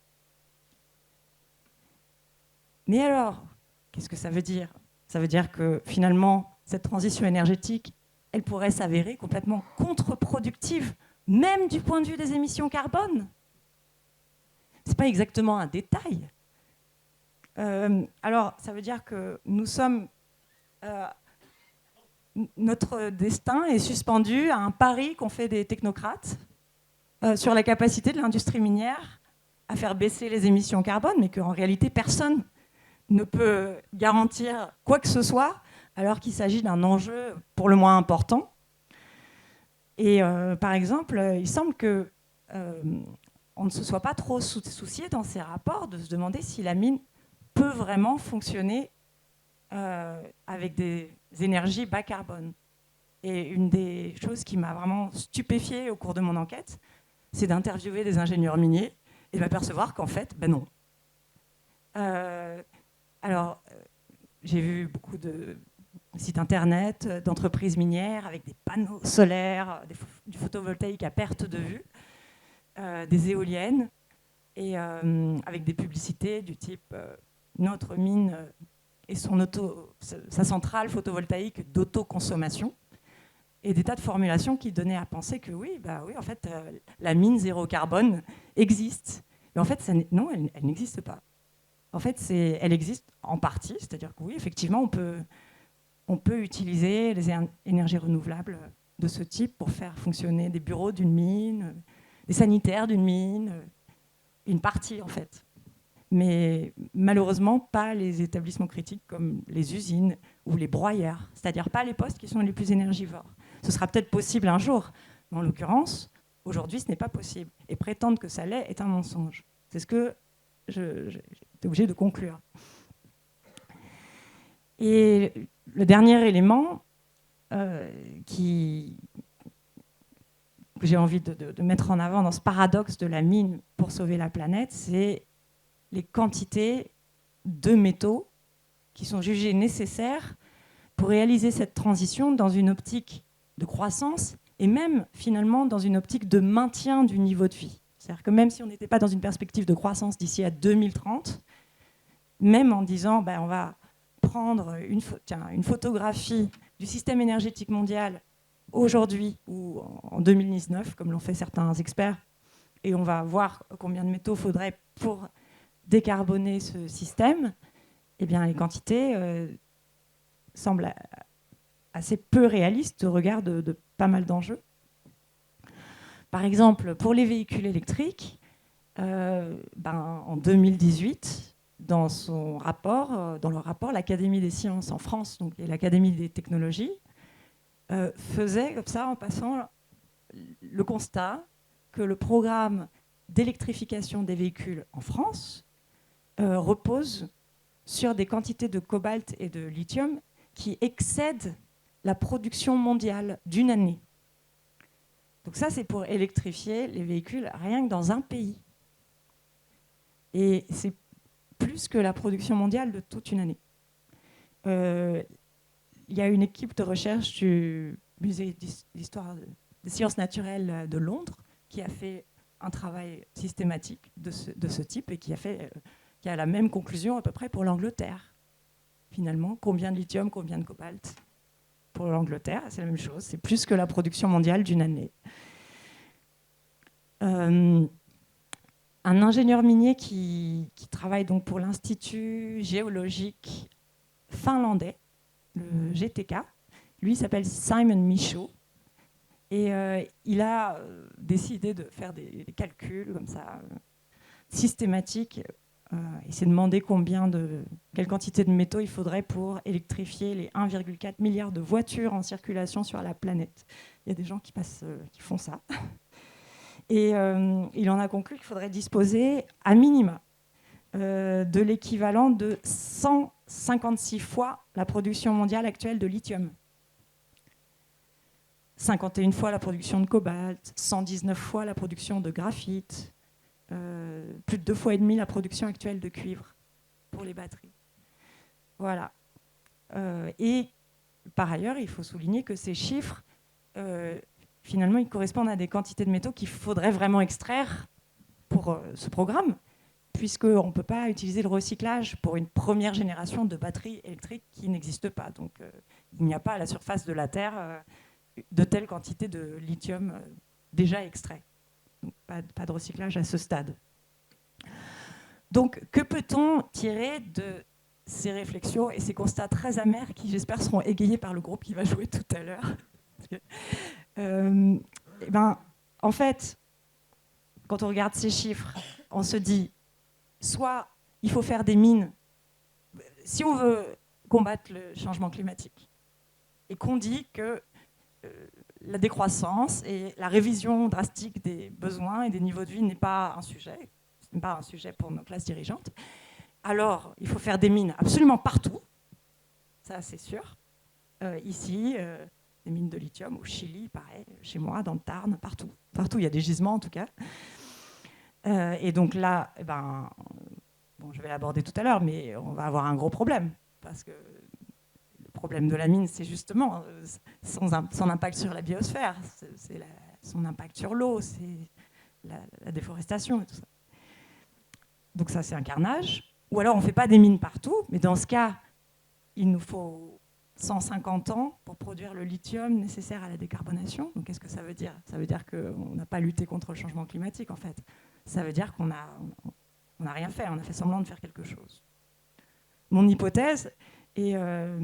Mais alors, qu'est-ce que ça veut dire ? Ça veut dire que finalement, cette transition énergétique, elle pourrait s'avérer complètement contre-productive, même du point de vue des émissions carbone. Ce n'est pas exactement un détail. Alors, ça veut dire que nous sommes... notre destin est suspendu à un pari qu'ont fait des technocrates sur la capacité de l'industrie minière à faire baisser les émissions carbone, mais qu'en réalité, personne ne peut garantir quoi que ce soit, alors qu'il s'agit d'un enjeu pour le moins important. Et par exemple, il semble que on ne se soit pas trop soucié dans ces rapports de se demander si la mine peut vraiment fonctionner avec des énergies bas carbone. Et une des choses qui m'a vraiment stupéfiée au cours de mon enquête, c'est d'interviewer des ingénieurs miniers et m'apercevoir qu'en fait, ben non, Alors, j'ai vu beaucoup de sites internet d'entreprises minières avec des panneaux solaires, du photovoltaïque à perte de vue, des éoliennes, et avec des publicités du type notre mine et sa centrale photovoltaïque d'autoconsommation, et des tas de formulations qui donnaient à penser que oui, en fait, la mine zéro carbone existe. Mais en fait, non, elle n'existe pas. En fait, elle existe en partie, c'est-à-dire que oui, effectivement, on peut utiliser les énergies renouvelables de ce type pour faire fonctionner des bureaux d'une mine, des sanitaires d'une mine, une partie en fait. Mais malheureusement, pas les établissements critiques comme les usines ou les broyeurs, c'est-à-dire pas les postes qui sont les plus énergivores. Ce sera peut-être possible un jour, mais en l'occurrence, aujourd'hui, ce n'est pas possible. Et prétendre que ça l'est est un mensonge. C'est ce que j'étais obligée de conclure. Et le dernier élément que j'ai envie de mettre en avant dans ce paradoxe de la mine pour sauver la planète, c'est les quantités de métaux qui sont jugées nécessaires pour réaliser cette transition dans une optique de croissance et même finalement dans une optique de maintien du niveau de vie. C'est-à-dire que même si on n'était pas dans une perspective de croissance d'ici à 2030, même en disant on va prendre une photographie du système énergétique mondial aujourd'hui ou en 2019, comme l'ont fait certains experts, et on va voir combien de métaux faudrait pour décarboner ce système, eh bien, les quantités semblent assez peu réalistes au regard de pas mal d'enjeux. Par exemple, pour les véhicules électriques, en 2018, dans le rapport, l'Académie des sciences en France et l'Académie des technologies faisait comme ça, en passant, le constat que le programme d'électrification des véhicules en France repose sur des quantités de cobalt et de lithium qui excèdent la production mondiale d'une année. Donc ça, c'est pour électrifier les véhicules rien que dans un pays. Et c'est plus que la production mondiale de toute une année. Il y a une équipe de recherche du Musée d'histoire des sciences naturelles de Londres qui a fait un travail systématique de ce type et qui a la même conclusion à peu près pour l'Angleterre. Finalement, combien de lithium, combien de cobalt? Pour l'Angleterre, c'est la même chose. C'est plus que la production mondiale d'une année. Un ingénieur minier qui travaille donc pour l'Institut géologique finlandais, le GTK, lui s'appelle Simon Michaud, et il a décidé de faire des calculs comme ça, systématiques. Il s'est demandé quelle quantité de métaux il faudrait pour électrifier les 1,4 milliard de voitures en circulation sur la planète. Il y a des gens qui font ça. Et il en a conclu qu'il faudrait disposer à minima de l'équivalent de 156 fois la production mondiale actuelle de lithium. 51 fois la production de cobalt, 119 fois la production de graphite, plus de 2 fois et demi la production actuelle de cuivre pour les batteries. Voilà. Et par ailleurs, il faut souligner que ces chiffres, finalement, ils correspondent à des quantités de métaux qu'il faudrait vraiment extraire pour ce programme, puisqu'on ne peut pas utiliser le recyclage pour une première génération de batteries électriques qui n'existe pas. Donc, il n'y a pas à la surface de la Terre de telles quantités de lithium déjà extraits. Donc, pas de recyclage à ce stade. Donc, que peut-on tirer de ces réflexions et ces constats très amers qui, j'espère, seront égayés par le groupe qui va jouer tout à l'heure? En fait, quand on regarde ces chiffres, on se dit, soit il faut faire des mines, si on veut combattre le changement climatique, et qu'on dit que la décroissance et la révision drastique des besoins et des niveaux de vie n'est pas un sujet, ce n'est pas un sujet pour nos classes dirigeantes, alors il faut faire des mines absolument partout, ça c'est sûr. Ici, des mines de lithium au Chili, pareil, chez moi, dans le Tarn, partout. Partout, il y a des gisements en tout cas. Et donc là, bon, je vais l'aborder tout à l'heure, mais on va avoir un gros problème. Parce que le problème de la mine, c'est justement son impact sur la biosphère, son impact sur l'eau, c'est la déforestation et tout ça. Donc ça, c'est un carnage. Ou alors, on ne fait pas des mines partout, mais dans ce cas, il nous faut 150 ans pour produire le lithium nécessaire à la décarbonation. Donc, qu'est-ce que ça veut dire ? Ça veut dire qu'on n'a pas lutté contre le changement climatique, en fait. Ça veut dire qu'on n'a rien fait, on a fait semblant de faire quelque chose. Mon hypothèse, et je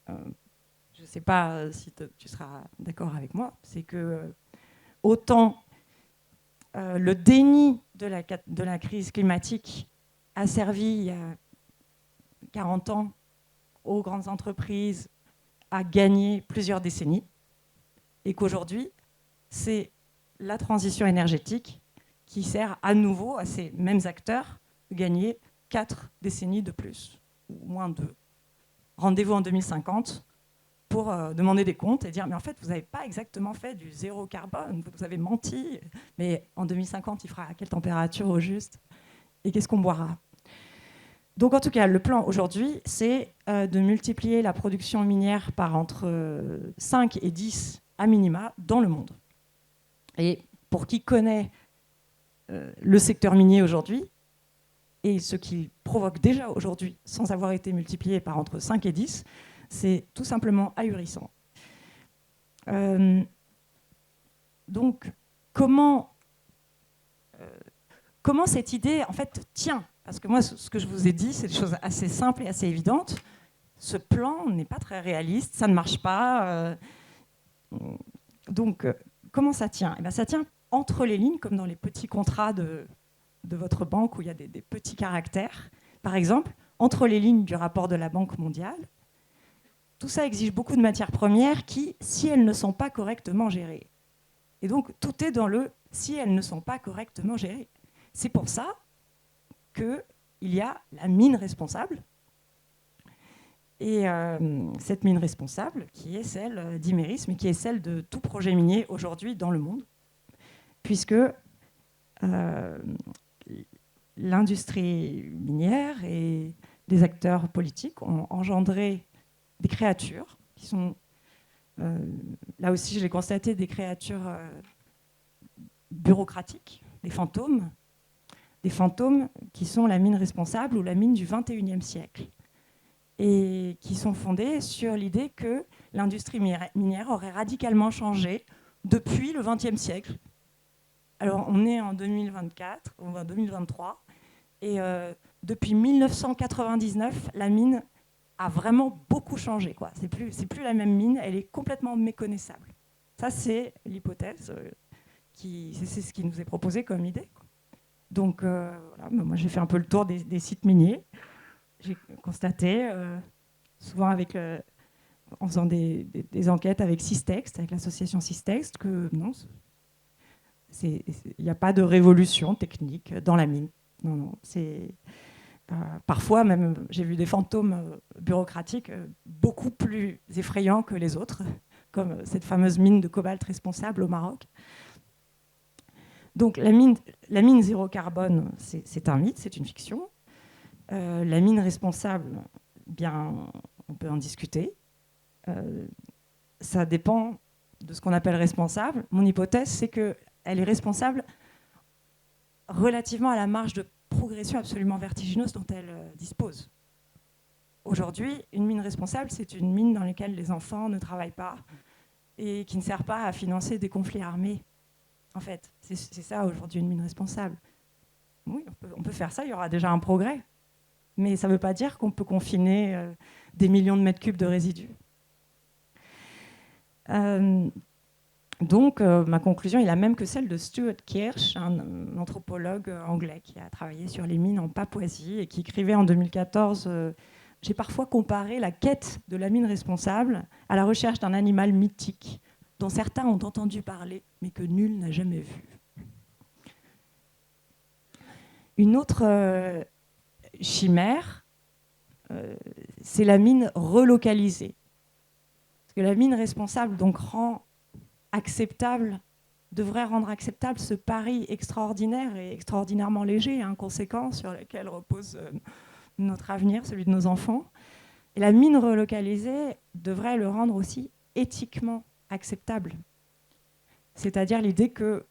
ne sais pas si tu seras d'accord avec moi, c'est que autant le déni de la crise climatique a servi il y a 40 ans aux grandes entreprises à gagner plusieurs décennies, et qu'aujourd'hui, c'est la transition énergétique qui sert à nouveau à ces mêmes acteurs de gagner 4 décennies de plus, ou moins 2. Rendez-vous en 2050 pour demander des comptes et dire mais en fait, vous n'avez pas exactement fait du zéro carbone, vous avez menti, mais en 2050, il fera à quelle température au juste ? Et qu'est-ce qu'on boira ? Donc en tout cas, le plan aujourd'hui, c'est de multiplier la production minière par entre 5 et 10 à minima dans le monde. Et pour qui connaît le secteur minier aujourd'hui, et ce qu'il provoque déjà aujourd'hui, sans avoir été multiplié par entre 5 et 10, c'est tout simplement ahurissant. Donc, comment cette idée, en fait, tient ? Parce que moi, ce que je vous ai dit, c'est des choses assez simples et assez évidentes. Ce plan n'est pas très réaliste, ça ne marche pas. Donc, comment ça tient ? Eh bien, ça tient entre les lignes, comme dans les petits contrats de votre banque où il y a des petits caractères. Par exemple, entre les lignes du rapport de la Banque mondiale, tout ça exige beaucoup de matières premières qui, si elles ne sont pas correctement gérées. Et donc, tout est dans le « si elles ne sont pas correctement gérées ». C'est pour ça qu'il y a la mine responsable. Et cette mine responsable, qui est celle d'Imerys, mais qui est celle de tout projet minier aujourd'hui dans le monde, puisque l'industrie minière et les acteurs politiques ont engendré des créatures qui sont, là aussi je l'ai constaté, des créatures bureaucratiques, des fantômes qui sont la mine responsable ou la mine du XXIe siècle, et qui sont fondées sur l'idée que l'industrie minière aurait radicalement changé depuis le XXe siècle. Alors on est en 2024, ou en 2023, et depuis 1999, la mine a vraiment beaucoup changé, quoi. C'est plus la même mine, elle est complètement méconnaissable. Ça, c'est l'hypothèse, c'est ce qui nous est proposé comme idée, quoi. Donc, voilà, moi, j'ai fait un peu le tour des sites miniers. J'ai constaté, souvent en faisant des enquêtes avec Systext, avec l'association Systext, que non, il n'y a pas de révolution technique dans la mine. Non, c'est... parfois, même, j'ai vu des fantômes bureaucratiques beaucoup plus effrayants que les autres, comme cette fameuse mine de cobalt responsable au Maroc. Donc, la mine zéro carbone, c'est un mythe, c'est une fiction. La mine responsable, bien, on peut en discuter. Ça dépend de ce qu'on appelle responsable. Mon hypothèse, c'est qu'elle est responsable relativement à la marge de progression absolument vertigineuse dont elle dispose. Aujourd'hui, une mine responsable, c'est une mine dans laquelle les enfants ne travaillent pas et qui ne sert pas à financer des conflits armés. En fait, c'est ça aujourd'hui une mine responsable. Oui, on peut faire ça, il y aura déjà un progrès. Mais ça ne veut pas dire qu'on peut confiner des millions de mètres cubes de résidus. Donc, ma conclusion est la même que celle de Stuart Kirsch, un anthropologue anglais qui a travaillé sur les mines en Papouasie et qui écrivait en 2014 j'ai parfois comparé la quête de la mine responsable à la recherche d'un animal mythique dont certains ont entendu parler, mais que nul n'a jamais vu. Une autre chimère, c'est la mine relocalisée. Parce que la mine responsable donc rend acceptable devrait rendre acceptable ce pari extraordinaire et extraordinairement léger et inconséquent sur lequel repose notre avenir, celui de nos enfants. Et la mine relocalisée devrait le rendre aussi éthiquement acceptable. C'est-à-dire l'idée que,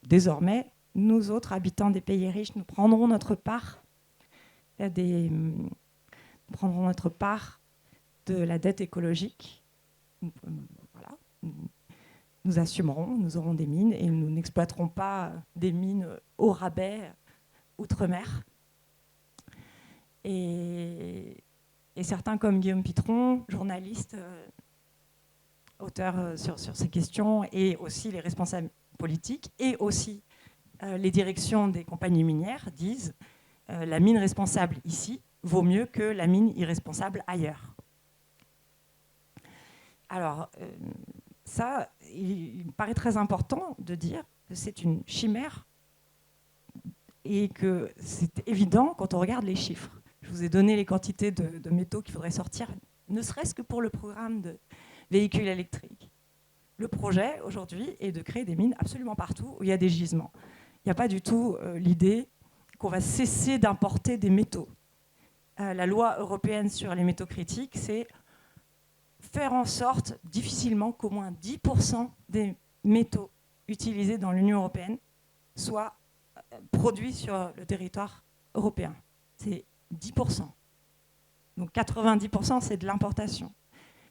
désormais, nous autres habitants des pays riches, nous prendrons notre part de la dette écologique. Voilà. Nous assumerons, nous aurons des mines et nous n'exploiterons pas des mines au rabais outre-mer. Et certains comme Guillaume Pitron, journaliste, auteur sur ces questions, et aussi les responsables politiques, et aussi les directions des compagnies minières disent la mine responsable ici vaut mieux que la mine irresponsable ailleurs. Alors, ça, il me paraît très important de dire que c'est une chimère et que c'est évident quand on regarde les chiffres. Je vous ai donné les quantités de métaux qu'il faudrait sortir, ne serait-ce que pour le programme de véhicules électriques. Le projet, aujourd'hui, est de créer des mines absolument partout où il y a des gisements. Il n'y a pas du tout l'idée qu'on va cesser d'importer des métaux. La loi européenne sur les métaux critiques, c'est faire en sorte, difficilement, qu'au moins 10% des métaux utilisés dans l'Union européenne soient produits sur le territoire européen. C'est 10%. Donc 90%, c'est de l'importation.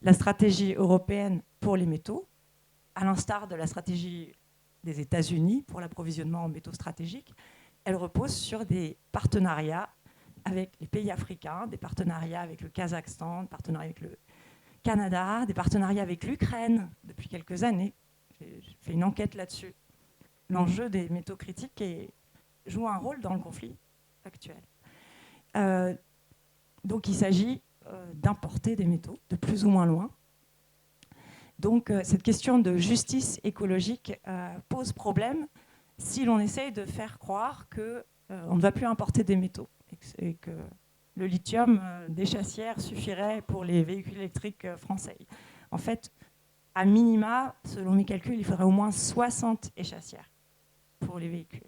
La stratégie européenne pour les métaux, à l'instar de la stratégie des États-Unis pour l'approvisionnement en métaux stratégiques, elle repose sur des partenariats avec les pays africains, des partenariats avec le Kazakhstan, des partenariats avec le Canada, des partenariats avec l'Ukraine depuis quelques années. J'ai fait une enquête là-dessus. L'enjeu des métaux critiques joue un rôle dans le conflit actuel. Donc il s'agit d'importer des métaux de plus ou moins loin. Donc cette question de justice écologique pose problème si l'on essaye de faire croire qu'on ne va plus importer des métaux et que le lithium d'échassière suffirait pour les véhicules électriques français. En fait, à minima, selon mes calculs, il faudrait au moins 60 échassières pour les véhicules.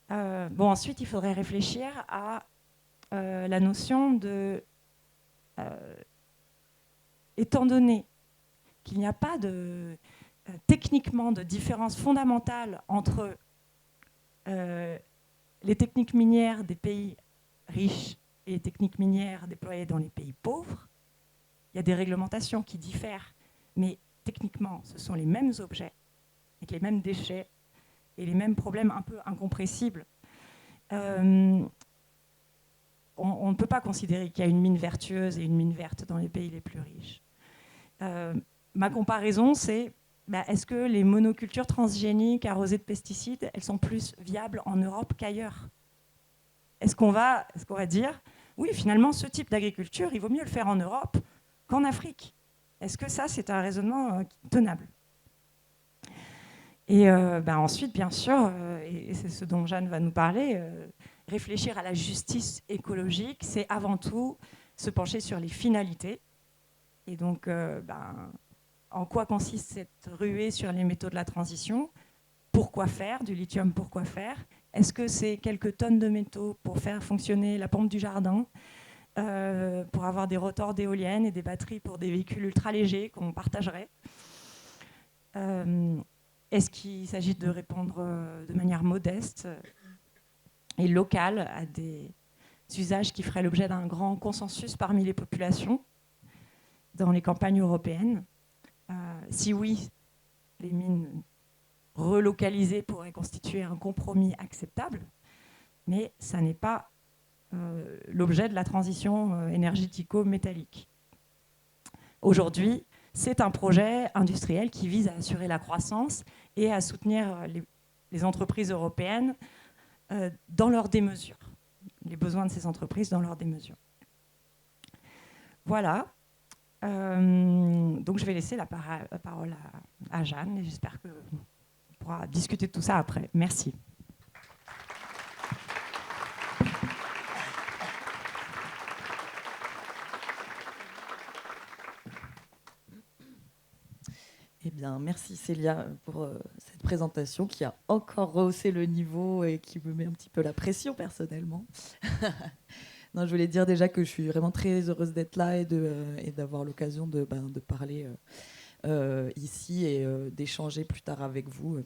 Ensuite, il faudrait réfléchir à la notion de... étant donné qu'il n'y a pas techniquement de différence fondamentale entre les techniques minières des pays riches et les techniques minières déployées dans les pays pauvres, il y a des réglementations qui diffèrent, mais techniquement, ce sont les mêmes objets, avec les mêmes déchets et les mêmes problèmes un peu incompressibles. On ne peut pas considérer qu'il y a une mine vertueuse et une mine verte dans les pays les plus riches. Ma comparaison, c'est est-ce que les monocultures transgéniques arrosées de pesticides, elles sont plus viables en Europe qu'ailleurs ? Est-ce qu'on va dire, oui, finalement, ce type d'agriculture, il vaut mieux le faire en Europe qu'en Afrique ? Est-ce que ça, c'est un raisonnement tenable ? Et ensuite, bien sûr, et c'est ce dont Jeanne va nous parler, réfléchir à la justice écologique, c'est avant tout se pencher sur les finalités. Et donc, en quoi consiste cette ruée sur les métaux de la transition ? Pourquoi faire du lithium ? Pourquoi faire ? Est-ce que c'est quelques tonnes de métaux pour faire fonctionner la pompe du jardin, pour avoir des rotors d'éoliennes et des batteries pour des véhicules ultra légers qu'on partagerait ? Est-ce qu'il s'agit de répondre de manière modeste et locale à des usages qui feraient l'objet d'un grand consensus parmi les populations dans les campagnes européennes ? Si oui, les mines relocalisées pourraient constituer un compromis acceptable, mais ça n'est pas l'objet de la transition énergético-métallique. Aujourd'hui, c'est un projet industriel qui vise à assurer la croissance et à soutenir les entreprises européennes dans leur démesure, les besoins de ces entreprises dans leur démesure. Voilà. Donc je vais laisser la parole à Jeanne et j'espère qu'on pourra discuter de tout ça après. Merci. Eh bien, bien, merci Célia pour cette présentation qui a encore rehaussé le niveau et qui me met un petit peu la pression personnellement. Non, je voulais dire déjà que je suis vraiment très heureuse d'être là et d'avoir l'occasion de parler ici et d'échanger plus tard avec vous.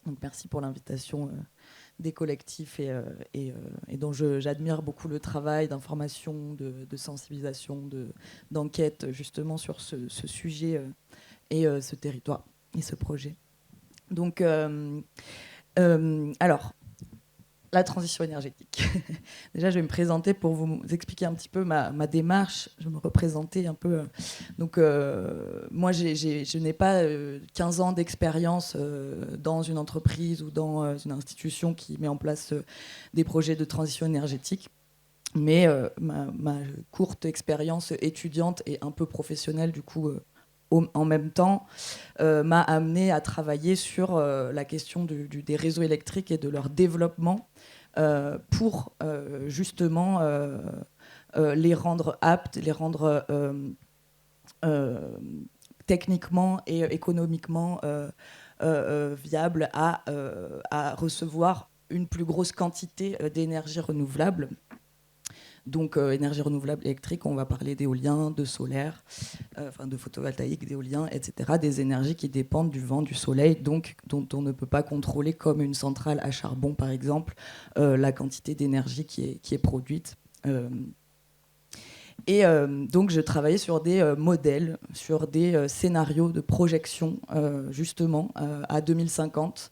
Donc merci pour l'invitation des collectifs et dont j'admire beaucoup le travail d'information, de sensibilisation, d'enquête justement sur ce sujet et ce territoire et ce projet. Donc, alors, la transition énergétique. Déjà, je vais me présenter pour vous expliquer un petit peu ma démarche. Je vais me représenter un peu. Donc, moi, je n'ai pas 15 ans d'expérience dans une entreprise ou dans une institution qui met en place des projets de transition énergétique. Mais ma courte expérience étudiante et un peu professionnelle, du coup, en même temps, m'a amenée à travailler sur la question des réseaux électriques et de leur développement pour justement les rendre aptes, les rendre techniquement et économiquement viables à recevoir une plus grosse quantité d'énergie renouvelable. Donc, énergie renouvelable électrique, on va parler d'éolien, de solaire, de photovoltaïque, d'éolien, etc. Des énergies qui dépendent du vent, du soleil, donc dont on ne peut pas contrôler, comme une centrale à charbon, par exemple, la quantité d'énergie qui est produite. Donc, je travaillais sur des modèles, sur des scénarios de projection, justement, à 2050,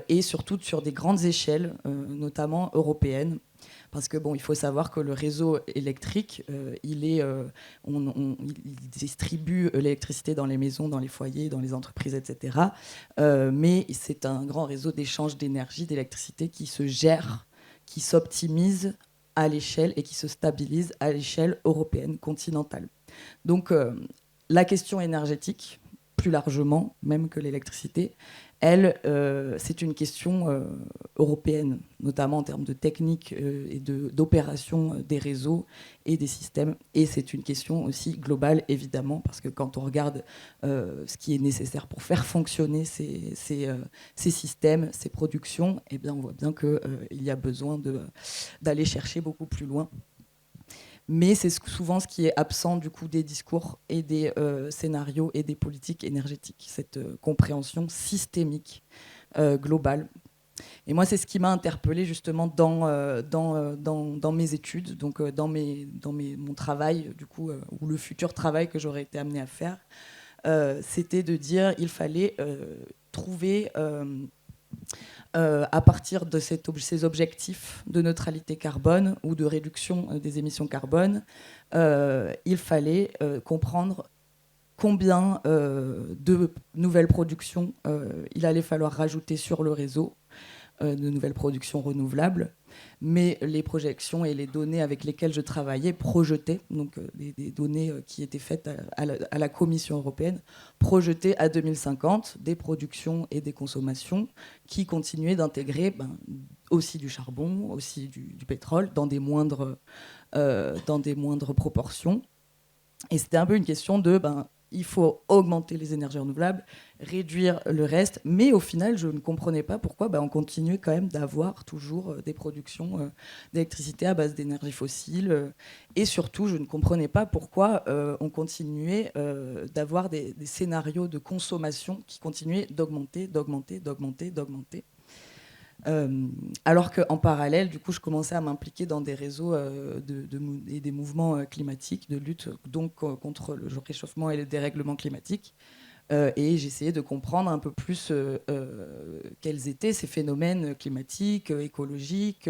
et surtout sur des grandes échelles, notamment européennes. Parce que il faut savoir que le réseau électrique, il distribue l'électricité dans les maisons, dans les foyers, dans les entreprises, etc. Mais c'est un grand réseau d'échange d'énergie, d'électricité qui se gère, qui s'optimise à l'échelle et qui se stabilise à l'échelle européenne, continentale. Donc la question énergétique, plus largement, même que l'électricité, elle, c'est une question européenne, notamment en termes de technique et d'opération des réseaux et des systèmes. Et c'est une question aussi globale, évidemment, parce que quand on regarde ce qui est nécessaire pour faire fonctionner ces systèmes, ces productions, eh bien, on voit bien qu'il y a besoin d'aller chercher beaucoup plus loin. Mais c'est souvent ce qui est absent du coup des discours et des scénarios et des politiques énergétiques, cette compréhension systémique, globale. Et moi, c'est ce qui m'a interpellée justement dans mes études, donc mon travail, du coup, ou le futur travail que j'aurais été amenée à faire, c'était de dire il fallait trouver... à partir de ces objectifs de neutralité carbone ou de réduction des émissions carbone, il fallait comprendre combien de nouvelles productions il allait falloir rajouter sur le réseau, de nouvelles productions renouvelables. Mais les projections et les données avec lesquelles je travaillais projetaient, donc des données qui étaient faites à la Commission européenne, projetaient à 2050 des productions et des consommations qui continuaient d'intégrer aussi du charbon, aussi du pétrole, dans des moindres proportions. Et c'était un peu une question de... il faut augmenter les énergies renouvelables, réduire le reste. Mais au final, je ne comprenais pas pourquoi on continuait quand même d'avoir toujours des productions d'électricité à base d'énergie fossile. Et surtout, je ne comprenais pas pourquoi on continuait d'avoir des scénarios de consommation qui continuaient d'augmenter. Alors qu'en parallèle, du coup, je commençais à m'impliquer dans des réseaux et des mouvements climatiques de lutte donc, contre le réchauffement et le dérèglement climatique. Et j'essayais de comprendre un peu plus quels étaient ces phénomènes climatiques, écologiques,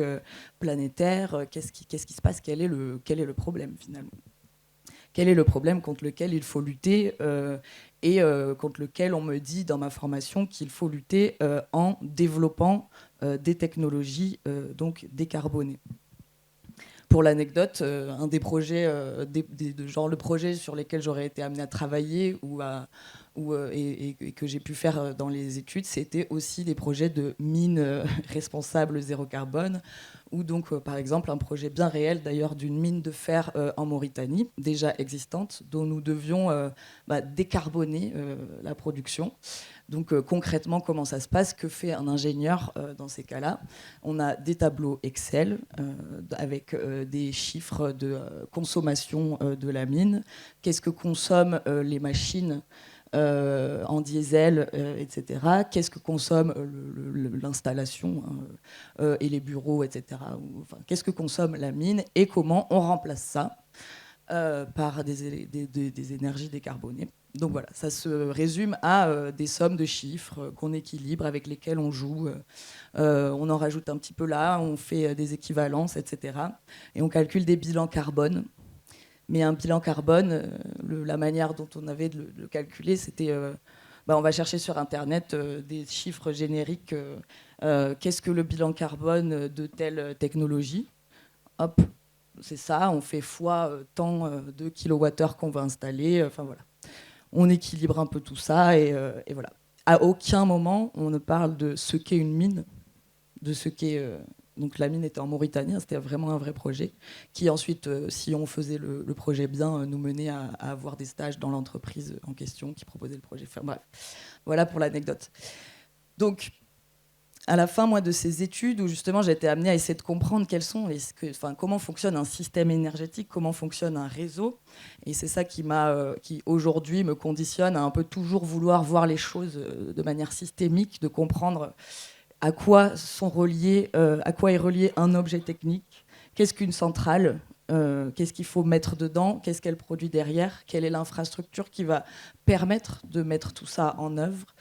planétaires, qu'est-ce qui se passe, quel est le problème finalement. Quel est le problème contre lequel il faut lutter et contre lequel on me dit dans ma formation qu'il faut lutter en développant des technologies donc décarbonées. Pour l'anecdote, un des projets, genre le projet sur lesquels j'aurais été amenée à travailler ou à et que j'ai pu faire dans les études, c'était aussi des projets de mines responsables zéro carbone, ou donc par exemple un projet bien réel d'ailleurs d'une mine de fer en Mauritanie, déjà existante, dont nous devions décarboner la production. Donc concrètement, comment ça se passe? Que fait un ingénieur dans ces cas-là? On a des tableaux Excel avec des chiffres de consommation de la mine. Qu'est-ce que consomment les machines en diesel, etc. Qu'est-ce que consomme l'installation et les bureaux, etc. Enfin, qu'est-ce que consomme la mine et comment on remplace ça par des énergies décarbonées. Donc voilà, ça se résume à des sommes de chiffres qu'on équilibre, avec lesquels on joue. On en rajoute un petit peu là, on fait des équivalences, etc. Et on calcule des bilans carbone. Mais un bilan carbone, la manière dont on avait de le calculer, c'était... on va chercher sur Internet des chiffres génériques. Qu'est-ce que le bilan carbone de telle technologie? Hop, c'est ça, on fait fois tant de kilowattheures qu'on va installer. Enfin voilà. On équilibre un peu tout ça et voilà. À aucun moment, on ne parle de ce qu'est une mine, de ce qu'est... donc la mine était en Mauritanie, c'était vraiment un vrai projet, qui ensuite, si on faisait le projet bien, nous menait à avoir des stages dans l'entreprise en question qui proposait le projet. Enfin, bref, voilà pour l'anecdote. Donc, à la fin, moi, de ces études, où justement j'ai été amenée à essayer de comprendre comment fonctionne un système énergétique, comment fonctionne un réseau, et c'est ça qui aujourd'hui me conditionne à un peu toujours vouloir voir les choses de manière systémique, de comprendre à quoi est relié un objet technique, qu'est-ce qu'une centrale, qu'est-ce qu'il faut mettre dedans, qu'est-ce qu'elle produit derrière, quelle est l'infrastructure qui va permettre de mettre tout ça en œuvre.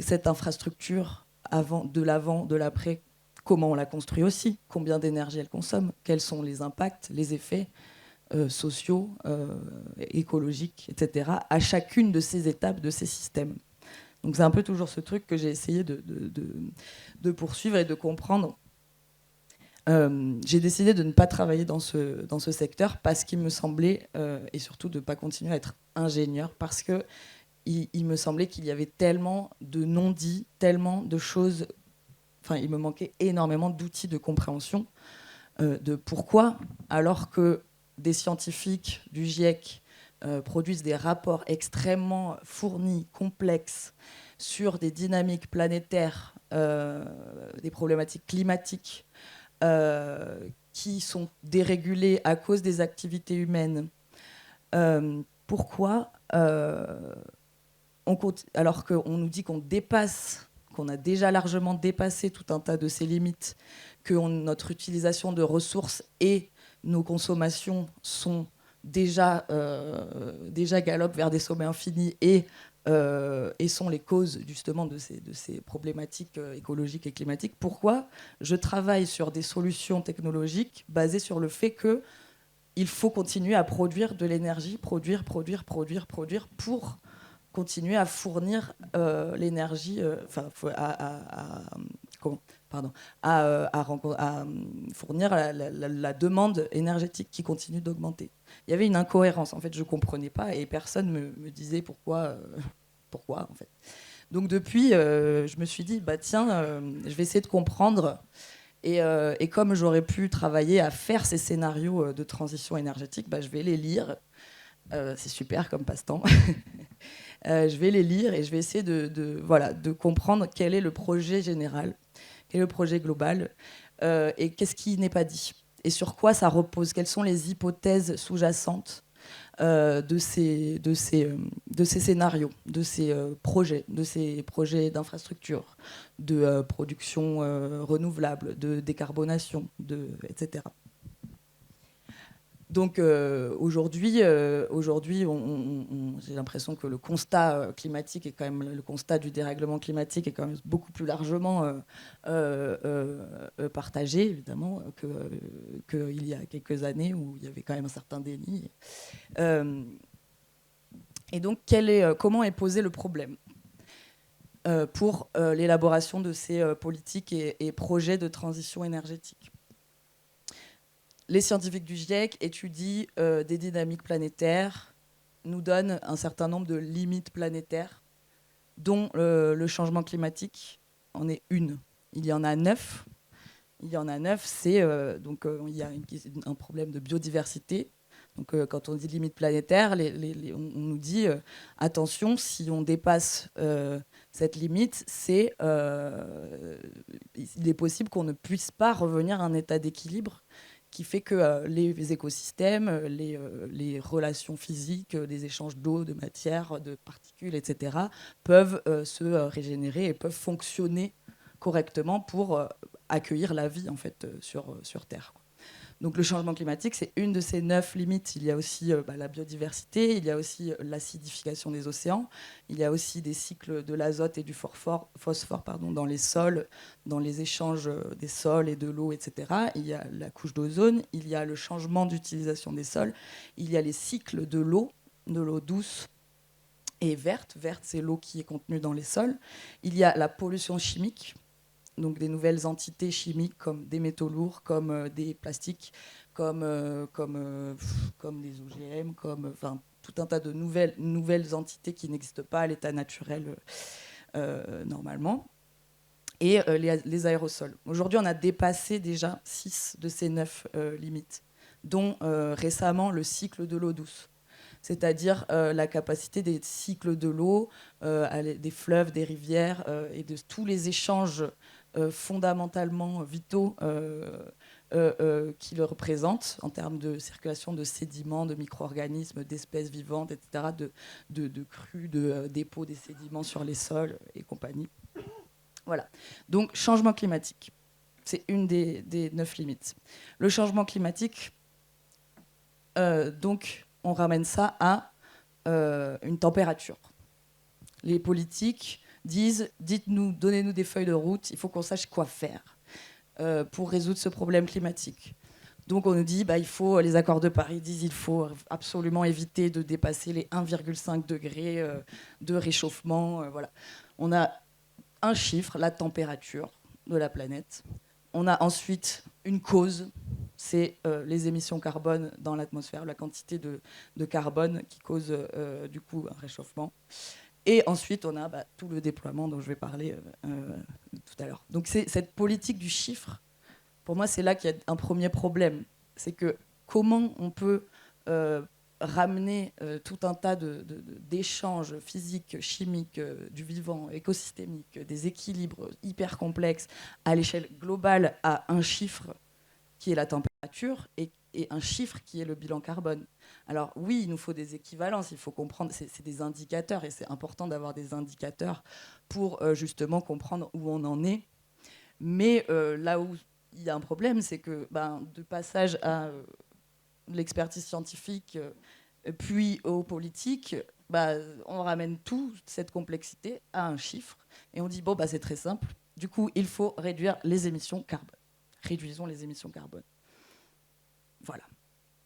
Cette infrastructure, de l'avant, de l'après, comment on la construit aussi, combien d'énergie elle consomme, quels sont les impacts, les effets sociaux, écologiques, etc., à chacune de ces étapes, de ces systèmes. Donc c'est un peu toujours ce truc que j'ai essayé de poursuivre et de comprendre. J'ai décidé de ne pas travailler dans ce secteur parce qu'il me semblait, et surtout de ne pas continuer à être ingénieur, parce que il me semblait qu'il y avait tellement de non-dits, tellement de choses... Enfin, il me manquait énormément d'outils de compréhension de pourquoi, alors que des scientifiques du GIEC produisent des rapports extrêmement fournis, complexes, sur des dynamiques planétaires, des problématiques climatiques qui sont dérégulées à cause des activités humaines. Pourquoi, alors qu'on nous dit qu'on a déjà largement dépassé tout un tas de ces limites, que notre utilisation de ressources et nos consommations sont déjà galopent vers des sommets infinis et sont les causes justement de ces problématiques écologiques et climatiques. Pourquoi je travaille sur des solutions technologiques basées sur le fait qu'il faut continuer à produire de l'énergie, produire pour continuer à fournir l'énergie, à fournir la demande énergétique qui continue d'augmenter. Il y avait une incohérence, en fait, je ne comprenais pas et personne me disait pourquoi en fait. Donc depuis, je me suis dit, je vais essayer de comprendre. Et comme j'aurais pu travailler à faire ces scénarios de transition énergétique, je vais les lire. C'est super comme passe-temps. Je vais les lire et je vais essayer de comprendre quel est le projet général, quel est le projet global, et qu'est-ce qui n'est pas dit, et sur quoi ça repose, quelles sont les hypothèses sous-jacentes de ces scénarios, de ces projets d'infrastructure, de production renouvelable, de décarbonation, etc. Donc aujourd'hui, j'ai l'impression que le constat climatique est quand même le constat du dérèglement climatique est quand même beaucoup plus largement partagé, évidemment, qu'il y a quelques années où il y avait quand même un certain déni. Et donc, comment est posé le problème pour l'élaboration de ces politiques et projets de transition énergétique? Les scientifiques du GIEC étudient des dynamiques planétaires nous donne un certain nombre de limites planétaires, dont le changement climatique en est une. Il y en a 9. Il y en a 9, c'est il y a un problème de biodiversité. Donc, quand on dit limite planétaire, on nous dit attention, si on dépasse cette limite, il est possible qu'on ne puisse pas revenir à un état d'équilibre qui fait que les écosystèmes, les relations physiques, les échanges d'eau, de matière, de particules, etc., peuvent se régénérer et peuvent fonctionner correctement pour accueillir la vie en fait, sur Terre, quoi. Donc le changement climatique, c'est une de ces 9 limites. Il y a aussi la biodiversité, il y a aussi l'acidification des océans, il y a aussi des cycles de l'azote et du phosphore dans les sols, dans les échanges des sols et de l'eau, etc. Il y a la couche d'ozone, il y a le changement d'utilisation des sols, il y a les cycles de l'eau douce et verte. Verte, c'est l'eau qui est contenue dans les sols. Il y a la pollution chimique, donc des nouvelles entités chimiques comme des métaux lourds, comme des plastiques, comme des OGM, tout un tas de nouvelles entités qui n'existent pas à l'état naturel normalement. Et les aérosols. Aujourd'hui, on a dépassé déjà 6 de ces 9 limites, dont récemment le cycle de l'eau douce. C'est-à-dire la capacité des cycles de l'eau, des fleuves, des rivières et de tous les échanges fondamentalement vitaux qui le représentent en termes de circulation de sédiments, de micro-organismes, d'espèces vivantes, etc., de crues, de dépôts des sédiments sur les sols et compagnie. Voilà. Donc, changement climatique. C'est une des 9 limites. Le changement climatique, donc, on ramène ça à une température. Les politiques disent, dites-nous, donnez-nous des feuilles de route, il faut qu'on sache quoi faire pour résoudre ce problème climatique. Donc on nous dit, il faut, les accords de Paris disent, il faut absolument éviter de dépasser les 1,5 degrés de réchauffement. Voilà. On a un chiffre, la température de la planète. On a ensuite une cause, c'est les émissions carbone dans l'atmosphère, la quantité de carbone qui cause du coup un réchauffement. Et ensuite, on a tout le déploiement dont je vais parler tout à l'heure. Donc c'est cette politique du chiffre, pour moi, c'est là qu'il y a un premier problème. C'est que comment on peut ramener tout un tas d'échanges physiques, chimiques, du vivant, écosystémiques, des équilibres hyper complexes à l'échelle globale à un chiffre qui est la température et un chiffre qui est le bilan carbone. Alors oui, il nous faut des équivalences, il faut comprendre, c'est des indicateurs et c'est important d'avoir des indicateurs pour justement comprendre où on en est. Mais là où il y a un problème, c'est que de passage à l'expertise scientifique puis aux politiques, on ramène toute cette complexité à un chiffre et on dit c'est très simple, du coup il faut réduire les émissions carbone. Réduisons les émissions carbone. Voilà.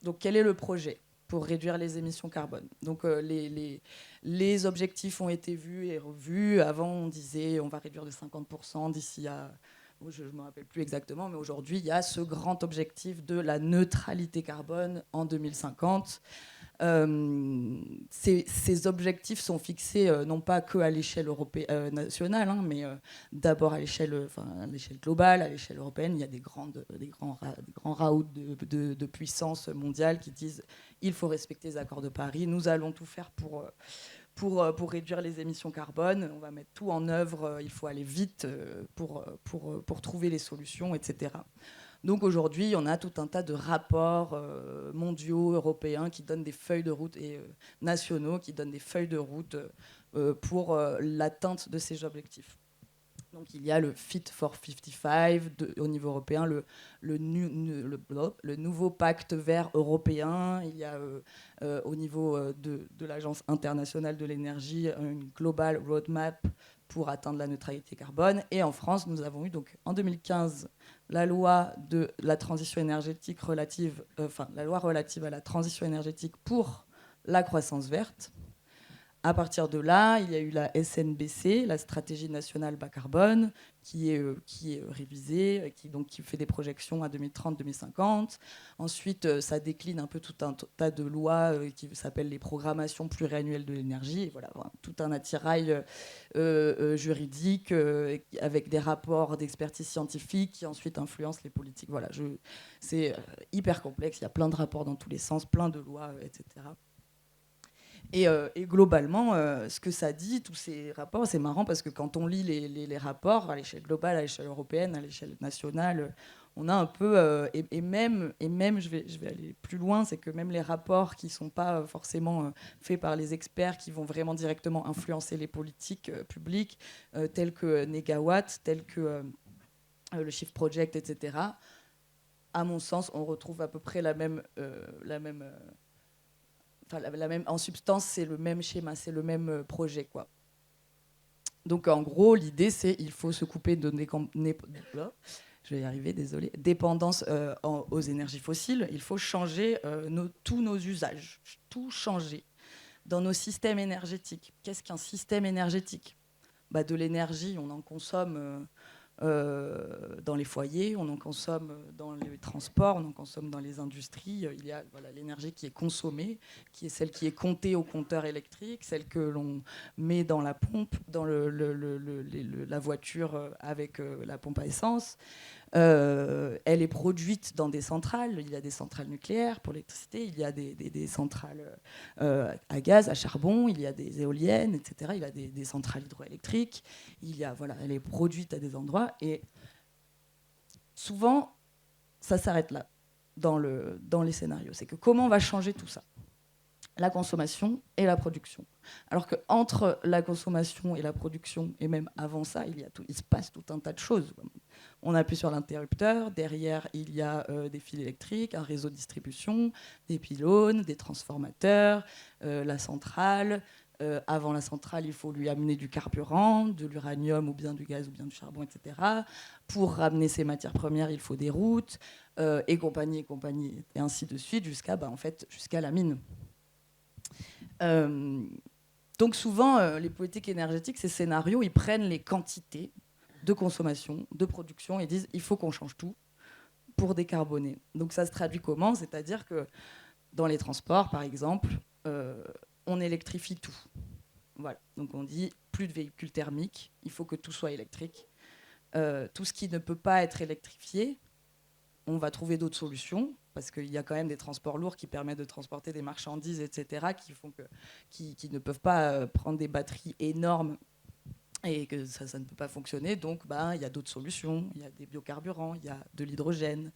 Donc quel est le projet pour réduire les émissions carbone? Donc les objectifs ont été vus et revus. Avant on disait on va réduire de 50% d'ici à... Je ne me rappelle plus exactement, mais aujourd'hui il y a ce grand objectif de la neutralité carbone en 2050. Ces objectifs sont fixés non pas qu'à l'échelle nationale, mais d'abord à l'échelle globale, à l'échelle européenne. Il y a des grands raouts de puissance mondiale qui disent il faut respecter les accords de Paris, nous allons tout faire pour réduire les émissions carbone, on va mettre tout en œuvre, il faut aller vite pour trouver les solutions, etc. Donc aujourd'hui, on a tout un tas de rapports mondiaux, européens, qui donnent des feuilles de route, et nationaux, qui donnent des feuilles de route pour l'atteinte de ces objectifs. Donc il y a le Fit for 55 au niveau européen, le nouveau pacte vert européen. Il y a au niveau de l'Agence internationale de l'énergie une global roadmap pour atteindre la neutralité carbone. Et en France, nous avons eu donc en 2015 la loi de la transition énergétique la loi relative à la transition énergétique pour la croissance verte, À partir de là, il y a eu la SNBC, la stratégie nationale bas carbone, qui est révisée, qui fait des projections à 2030-2050. Ensuite, ça décline un peu tout un tas de lois qui s'appellent les programmations pluriannuelles de l'énergie. Et voilà, tout un attirail juridique avec des rapports d'expertise scientifique qui ensuite influencent les politiques. Voilà, c'est hyper complexe. Il y a plein de rapports dans tous les sens, plein de lois, etc. Et globalement, ce que ça dit, tous ces rapports, c'est marrant parce que quand on lit les rapports à l'échelle globale, à l'échelle européenne, à l'échelle nationale, on a un peu... et même je vais aller plus loin, c'est que même les rapports qui ne sont pas forcément faits par les experts, qui vont vraiment directement influencer les politiques publiques, tels que Negawatt, tels que le Shift Project, etc., à mon sens, on retrouve à peu près la même en substance, c'est le même schéma, c'est le même projet, quoi. Donc en gros, l'idée, c'est il faut se couper de je vais y arriver, désolé, dépendance aux énergies fossiles. Il faut changer tous nos usages, tout changer dans nos systèmes énergétiques. Qu'est-ce qu'un système énergétique ? De l'énergie, on en consomme dans les foyers, on en consomme dans les transports, on en consomme dans les industries. Il y a l'énergie qui est consommée, qui est celle qui est comptée au compteur électrique, celle que l'on met dans la pompe, dans la voiture avec la pompe à essence. Elle est produite dans des centrales. Il y a des centrales nucléaires pour l'électricité, il y a des centrales à gaz, à charbon, il y a des éoliennes, etc. Il y a des centrales hydroélectriques. Elle est produite à des endroits. Et souvent, ça s'arrête là, dans les scénarios. C'est que comment on va changer tout ça ? La consommation et la production. Alors qu'entre la consommation et la production, et même avant ça, il se passe tout un tas de choses. On appuie sur l'interrupteur, derrière il y a des fils électriques, un réseau de distribution, des pylônes, des transformateurs, la centrale. Avant la centrale, il faut lui amener du carburant, de l'uranium ou bien du gaz ou bien du charbon, etc. Pour ramener ces matières premières, il faut des routes, et compagnie, et ainsi de suite, jusqu'à la mine. Donc souvent, les politiques énergétiques, ces scénarios, ils prennent les quantités de consommation, de production, et disent il faut qu'on change tout pour décarboner. Donc ça se traduit comment ? C'est-à-dire que dans les transports, par exemple, on électrifie tout. Voilà. Donc on dit plus de véhicules thermiques, il faut que tout soit électrique. Tout ce qui ne peut pas être électrifié, on va trouver d'autres solutions, parce qu'il y a quand même des transports lourds qui permettent de transporter des marchandises, etc., qui ne peuvent pas prendre des batteries énormes et que ça ne peut pas fonctionner. Donc il y a d'autres solutions, il y a des biocarburants, il y a de l'hydrogène.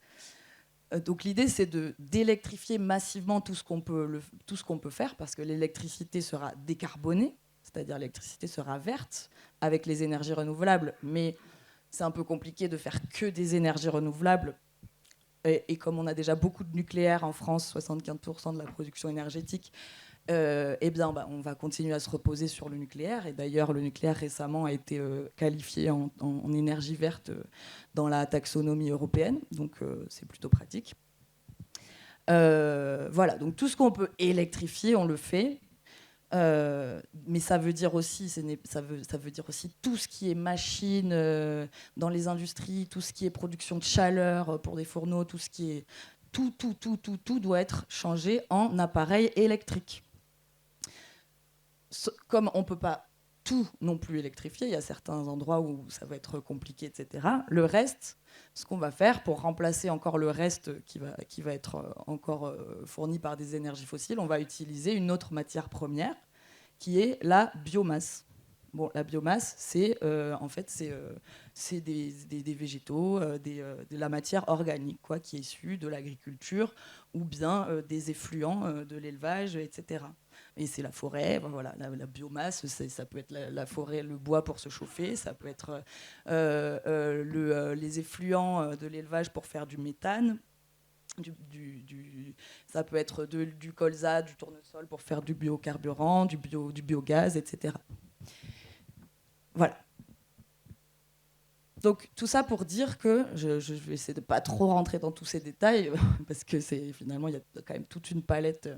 Donc l'idée, c'est d'électrifier massivement tout ce qu'on peut faire, parce que l'électricité sera décarbonée, c'est-à-dire l'électricité sera verte avec les énergies renouvelables, mais c'est un peu compliqué de faire que des énergies renouvelables. Et comme on a déjà beaucoup de nucléaire en France, 75% de la production énergétique, on va continuer à se reposer sur le nucléaire. Et d'ailleurs, le nucléaire récemment a été qualifié en énergie verte dans la taxonomie européenne, donc c'est plutôt pratique. Voilà, donc tout ce qu'on peut électrifier, on le fait. Mais ça veut dire aussi tout ce qui est machine dans les industries, tout ce qui est production de chaleur pour des fourneaux, tout ce qui est tout doit être changé en appareils électriques. Comme on peut pas tout non plus électrifier, il y a certains endroits où ça va être compliqué, etc. Le reste, ce qu'on va faire pour remplacer encore le reste qui va être encore fourni par des énergies fossiles, on va utiliser une autre matière première qui est la biomasse. Bon, la biomasse, c'est des végétaux, de la matière organique, quoi, qui est issue de l'agriculture ou bien des effluents de l'élevage, etc. Et c'est la forêt, voilà, la biomasse, ça peut être la forêt, le bois pour se chauffer, ça peut être les effluents de l'élevage pour faire du méthane, ça peut être du colza, du tournesol pour faire du biocarburant, du biogaz, etc. Voilà. Donc tout ça pour dire que je vais essayer de pas trop rentrer dans tous ces détails parce que finalement il y a quand même toute une palette.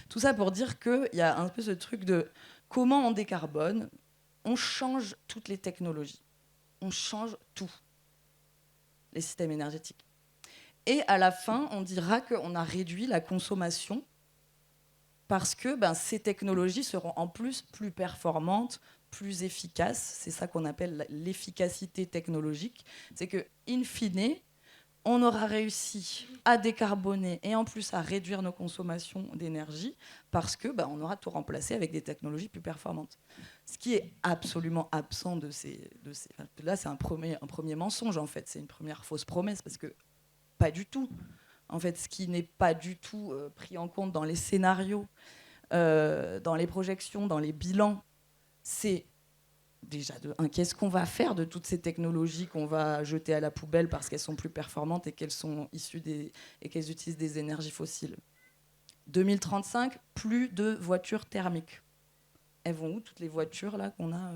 Tout ça pour dire qu'il y a un peu ce truc de Comment on décarbone? On change toutes les technologies. On change tout. Les systèmes énergétiques. Et à la fin, on dira qu'on a réduit la consommation parce que ces technologies seront en plus performantes, plus efficaces. C'est ça qu'on appelle l'efficacité technologique. C'est que, in fine, on aura réussi à décarboner et en plus à réduire nos consommations d'énergie parce que on aura tout remplacé avec des technologies plus performantes. Ce qui est absolument absent de ces là, c'est un premier mensonge en fait. C'est une première fausse promesse parce que pas du tout. En fait, ce qui n'est pas du tout pris en compte dans les scénarios, dans les projections, dans les bilans, c'est déjà qu'est-ce qu'on va faire de toutes ces technologies qu'on va jeter à la poubelle parce qu'elles sont plus performantes et qu'elles sont issues et qu'elles utilisent des énergies fossiles. 2035, plus de voitures thermiques. Elles vont où toutes les voitures là qu'on a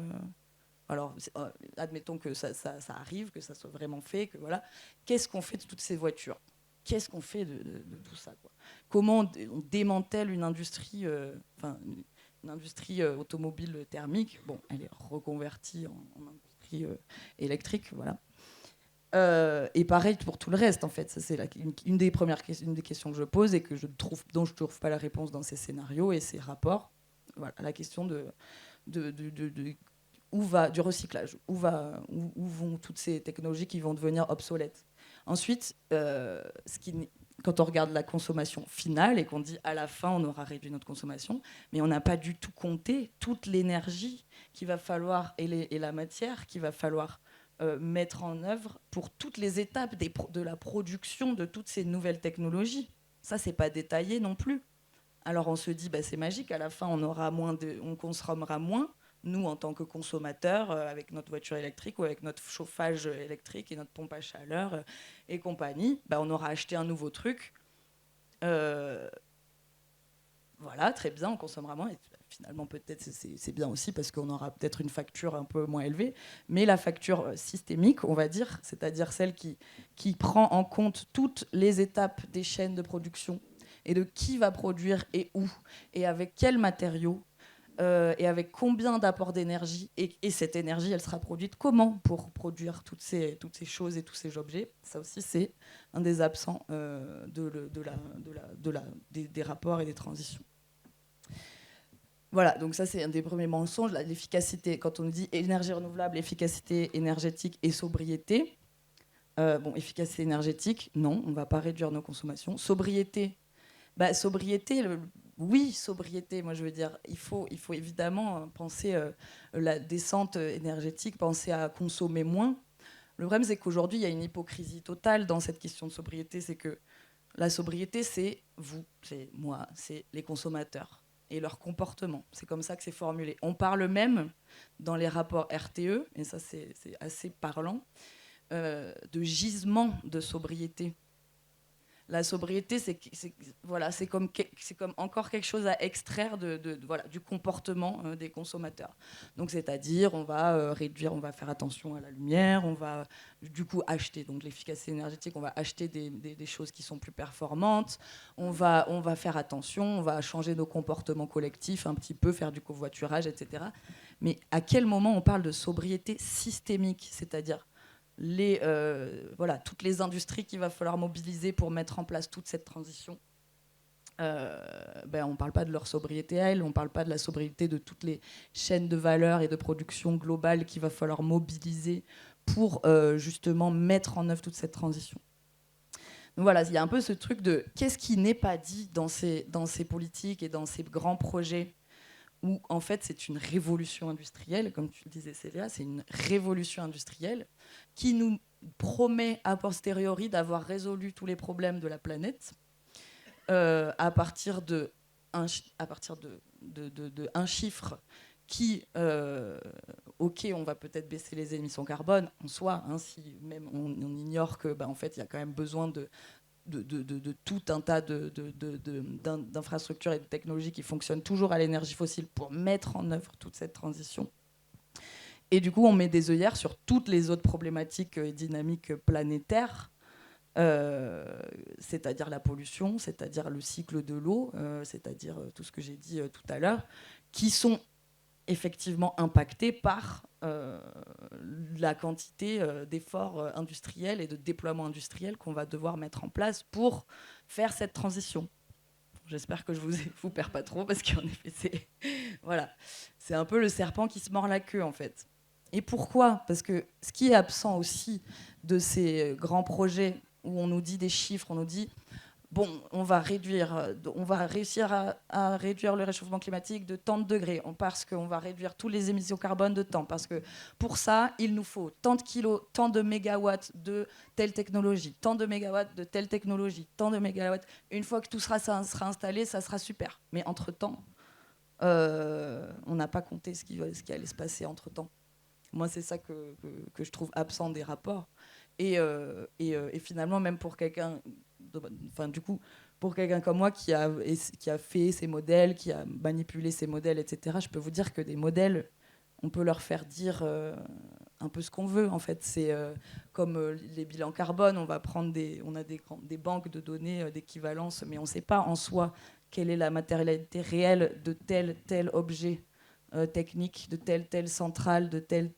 Alors, admettons que ça arrive, que ça soit vraiment fait, que voilà. Qu'est-ce qu'on fait de toutes ces voitures? Qu'est-ce qu'on fait de tout ça, quoi? Comment on démantèle une industrie, une industrie automobile thermique? Bon, elle est reconvertie en industrie électrique, voilà. Et pareil pour tout le reste, en fait. Ça, c'est une des questions que je pose et dont je ne trouve pas la réponse dans ces scénarios et ces rapports. Voilà, la question où va du recyclage, où vont toutes ces technologies qui vont devenir obsolètes. Ensuite, quand on regarde la consommation finale et qu'on dit à la fin on aura réduit notre consommation, mais on n'a pas du tout compté toute l'énergie qu'il va falloir et la matière qu'il va falloir mettre en œuvre pour toutes les étapes de la production de toutes ces nouvelles technologies. Ça, c'est pas détaillé non plus. Alors on se dit c'est magique, à la fin on consommera moins. Nous, en tant que consommateurs, avec notre voiture électrique ou avec notre chauffage électrique et notre pompe à chaleur et compagnie, on aura acheté un nouveau truc. Voilà, très bien, on consommera moins. Et finalement, peut-être c'est bien aussi parce qu'on aura peut-être une facture un peu moins élevée. Mais la facture systémique, on va dire, c'est-à-dire celle qui prend en compte toutes les étapes des chaînes de production et de qui va produire et où et avec quels matériaux. Et avec combien d'apports d'énergie et cette énergie, elle sera produite comment pour produire toutes ces choses et tous ces objets. Ça aussi, c'est un des absents des rapports et des transitions. Voilà, donc ça, c'est un des premiers mensonges. L'efficacité, quand on dit énergie renouvelable, efficacité énergétique et sobriété. Efficacité énergétique, non, on ne va pas réduire nos consommations. Sobriété, oui, sobriété, moi je veux dire, il faut évidemment penser la descente énergétique, penser à consommer moins. Le problème, c'est qu'aujourd'hui, il y a une hypocrisie totale dans cette question de sobriété, c'est que la sobriété, c'est vous, c'est moi, c'est les consommateurs et leur comportement. C'est comme ça que c'est formulé. On parle même dans les rapports RTE, et ça c'est assez parlant, de gisement de sobriété. La sobriété, c'est comme encore quelque chose à extraire du comportement des consommateurs. Donc, c'est-à-dire, on va réduire, on va faire attention à la lumière, on va du coup acheter, donc l'efficacité énergétique, on va acheter des choses qui sont plus performantes, on va faire attention, on va changer nos comportements collectifs un petit peu, faire du covoiturage, etc. Mais à quel moment on parle de sobriété systémique, c'est-à-dire toutes les industries qu'il va falloir mobiliser pour mettre en place toute cette transition. On ne parle pas de leur sobriété à elles, on ne parle pas de la sobriété de toutes les chaînes de valeur et de production globale qu'il va falloir mobiliser pour justement mettre en œuvre toute cette transition. Donc voilà, il y a un peu ce truc de qu'est-ce qui n'est pas dit dans ces politiques et dans ces grands projets où en fait c'est une révolution industrielle, comme tu le disais Célia, c'est une révolution industrielle qui nous promet a posteriori d'avoir résolu tous les problèmes de la planète à partir de un chiffre qui, ok, on va peut-être baisser les émissions carbone en soi, si même on ignore que en fait il y a quand même besoin de tout un tas d'infrastructures et de technologies qui fonctionnent toujours à l'énergie fossile pour mettre en œuvre toute cette transition. Et du coup, on met des œillères sur toutes les autres problématiques et dynamiques planétaires, c'est-à-dire la pollution, c'est-à-dire le cycle de l'eau, c'est-à-dire tout ce que j'ai dit tout à l'heure, qui sont effectivement impacté par la quantité d'efforts industriels et de déploiements industriels qu'on va devoir mettre en place pour faire cette transition. J'espère que je vous perds pas trop, parce qu'en effet, voilà, c'est un peu le serpent qui se mord la queue, en fait. Et pourquoi ? Parce que ce qui est absent aussi de ces grands projets où on nous dit des chiffres, on nous dit bon, on va réussir à réduire le réchauffement climatique de tant de degrés, parce qu'on va réduire toutes les émissions carbone de tant, parce que pour ça, il nous faut tant de kilos, tant de mégawatts de telle technologie, tant de mégawatts de telle technologie, tant de mégawatts. Une fois que tout ça sera installé, ça sera super. Mais entre-temps, on n'a pas compté ce qui allait se passer entre-temps. Moi, c'est ça que je trouve absent des rapports. Et finalement, même pour quelqu'un... pour quelqu'un comme moi qui a fait ces modèles, qui a manipulé ces modèles, etc., je peux vous dire que des modèles, on peut leur faire dire un peu ce qu'on veut. En fait, c'est comme les bilans carbone, on a des banques de données d'équivalence, mais on ne sait pas en soi quelle est la matérialité réelle de tel objet technique, de telle centrale, de tel...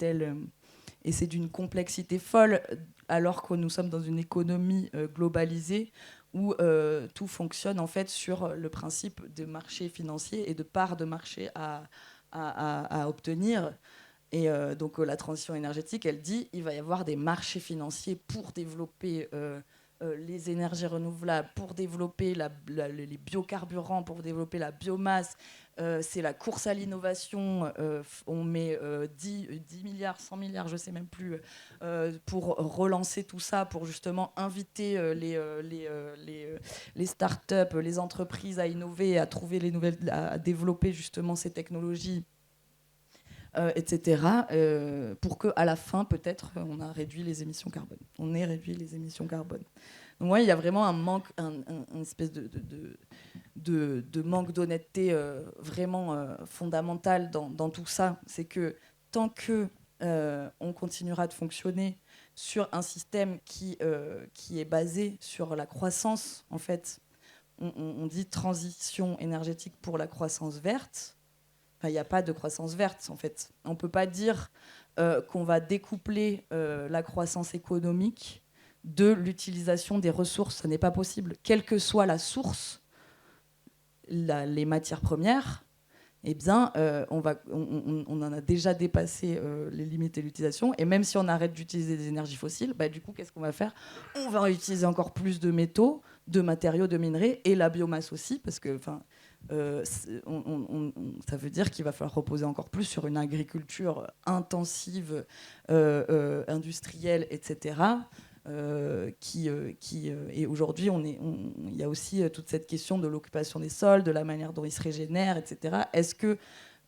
Et c'est d'une complexité folle, alors que nous sommes dans une économie globalisée où tout fonctionne en fait sur le principe de marché financier et de part de marché à obtenir. Et donc la transition énergétique, elle dit il va y avoir des marchés financiers pour développer les énergies renouvelables, pour développer les biocarburants, pour développer la biomasse. C'est la course à l'innovation. On met 10 milliards, 100 milliards, je ne sais même plus, pour relancer tout ça, pour justement inviter les start-up, les entreprises à innover, à trouver à développer justement ces technologies. Etc. Pour qu'à la fin, peut-être, on a réduit les émissions carbone. On ait réduit les émissions carbone. Donc, ouais, il y a vraiment un manque, une espèce de manque d'honnêteté vraiment fondamental dans tout ça. C'est que tant que on continuera de fonctionner sur un système qui est basé sur la croissance, en fait, on dit transition énergétique pour la croissance verte. Il n'y a pas de croissance verte, en fait. On ne peut pas dire qu'on va découpler la croissance économique de l'utilisation des ressources. Ce n'est pas possible. Quelle que soit la source, les matières premières, eh bien, on en a déjà dépassé les limites de l'utilisation. Et même si on arrête d'utiliser des énergies fossiles, bah, du coup, qu'est-ce qu'on va faire ? On va utiliser encore plus de métaux, de matériaux, de minerais, et la biomasse aussi, parce que... ça veut dire qu'il va falloir reposer encore plus sur une agriculture intensive, industrielle, etc. Et aujourd'hui, il y a aussi toute cette question de l'occupation des sols, de la manière dont ils se régénèrent, etc. Est-ce que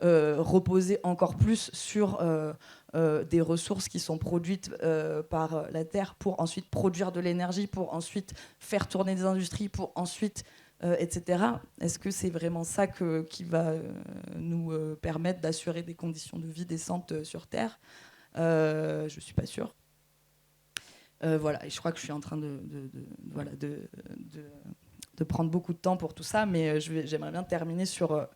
reposer encore plus sur des ressources qui sont produites par la terre pour ensuite produire de l'énergie, pour ensuite faire tourner des industries, pour ensuite... etc. Est-ce que c'est vraiment ça qui va nous permettre d'assurer des conditions de vie décentes sur Terre ? Je ne suis pas sûre. Voilà, et je crois que je suis en train de prendre beaucoup de temps pour tout ça, mais j'aimerais bien terminer sur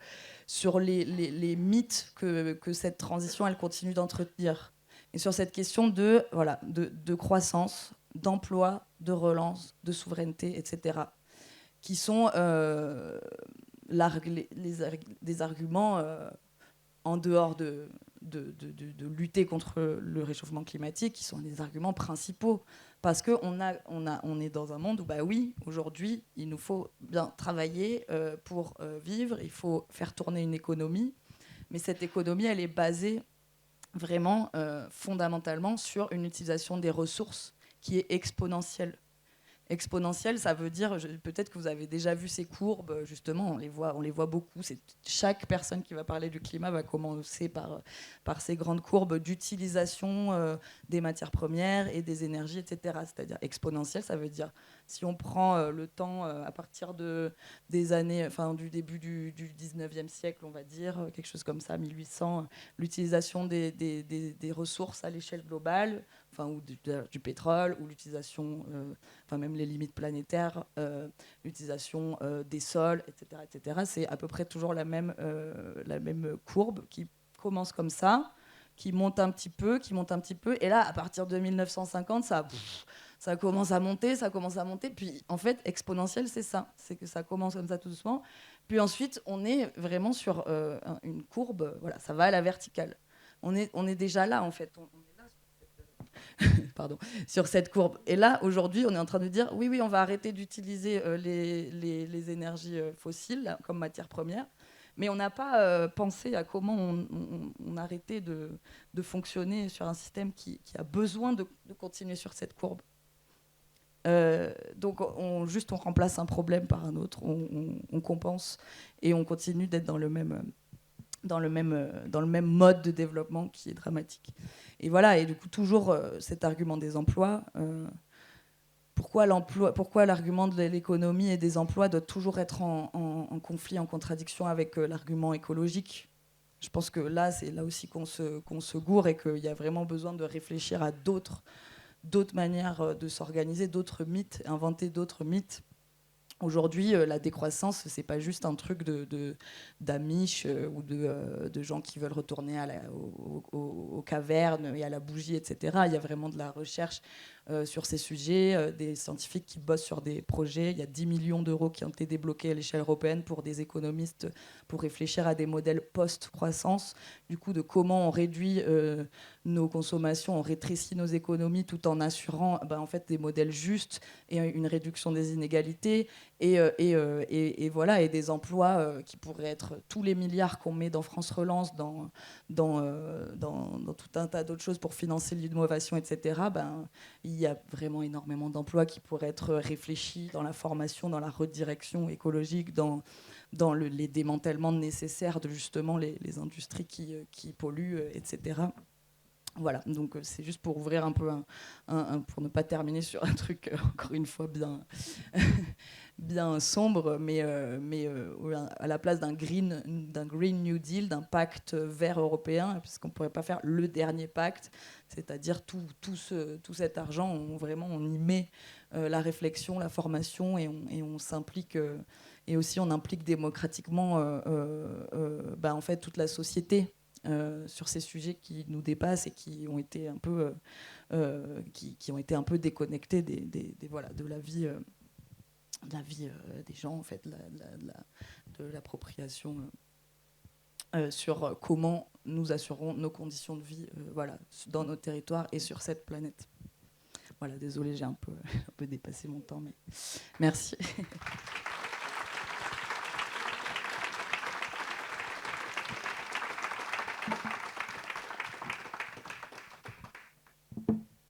les mythes que cette transition elle continue d'entretenir. Et sur cette question de croissance, d'emploi, de relance, de souveraineté, etc., qui sont des arguments en dehors de lutter contre le réchauffement climatique, qui sont des arguments principaux. Parce qu'on est dans un monde où, bah oui, aujourd'hui, il nous faut bien travailler pour vivre, il faut faire tourner une économie, mais cette économie, elle est basée vraiment fondamentalement sur une utilisation des ressources qui est exponentielle. Exponentielle, ça veut dire, peut-être que vous avez déjà vu ces courbes, justement, on les voit beaucoup. Chaque personne qui va parler du climat va commencer par ces grandes courbes d'utilisation des matières premières et des énergies, etc. C'est-à-dire exponentielle, ça veut dire, si on prend le temps à partir des années, enfin du début du 19e siècle, on va dire, quelque chose comme ça, 1800, l'utilisation des ressources à l'échelle globale, ou du pétrole, ou l'utilisation, même les limites planétaires, l'utilisation des sols, etc., etc. C'est à peu près toujours la même courbe qui commence comme ça, qui monte un petit peu, et là, à partir de 1950, ça commence à monter, puis en fait, exponentiel, c'est ça, c'est que ça commence comme ça tout doucement, puis ensuite, on est vraiment sur une courbe, voilà, ça va à la verticale. On est déjà là, en fait, on est là pardon, sur cette courbe. Et là, aujourd'hui, on est en train de dire, oui, on va arrêter d'utiliser les énergies fossiles là, comme matière première, mais on n'a pas pensé à comment on arrêtait de fonctionner sur un système qui a besoin de continuer sur cette courbe. Donc on remplace un problème par un autre, on compense et on continue d'être dans le même mode de développement qui est dramatique. Et voilà, et du coup toujours cet argument des emplois. Pourquoi l'argument de l'économie et des emplois doit toujours être en conflit, en contradiction avec l'argument écologique? Je pense que là, c'est là aussi qu'on se gourre et qu'il y a vraiment besoin de réfléchir à d'autres manières de s'organiser, d'autres mythes, inventer d'autres mythes. Aujourd'hui, la décroissance, c'est pas juste un truc d'amish ou de gens qui veulent retourner aux cavernes et à la bougie, etc. Il y a vraiment de la recherche sur ces sujets, des scientifiques qui bossent sur des projets. Il y a 10 millions d'euros qui ont été débloqués à l'échelle européenne pour des économistes pour réfléchir à des modèles post-croissance, du coup de comment on réduit nos consommations, on rétrécit nos économies tout en assurant en fait, des modèles justes et une réduction des inégalités et voilà, et des emplois qui pourraient être tous les milliards qu'on met dans France Relance, dans tout un tas d'autres choses pour financer l'innovation, etc. Il y a vraiment énormément d'emplois qui pourraient être réfléchis dans la formation, dans la redirection écologique, dans les démantèlements nécessaires de justement les industries qui polluent, etc. Voilà, donc c'est juste pour ouvrir un peu pour ne pas terminer sur un truc encore une fois bien sombre, mais à la place d'un Green New Deal, d'un pacte vert européen, puisqu'on ne pourrait pas faire le dernier pacte, c'est-à-dire tout cet argent, on y met la réflexion, la formation, et on s'implique, et aussi on implique démocratiquement en fait, toute la société sur ces sujets qui nous dépassent et qui ont été un peu déconnectés de la vie des gens, en fait, de l'appropriation sur comment nous assurons nos conditions de vie dans nos territoires et sur cette planète. Voilà, désolée, j'ai un peu dépassé mon temps, mais merci.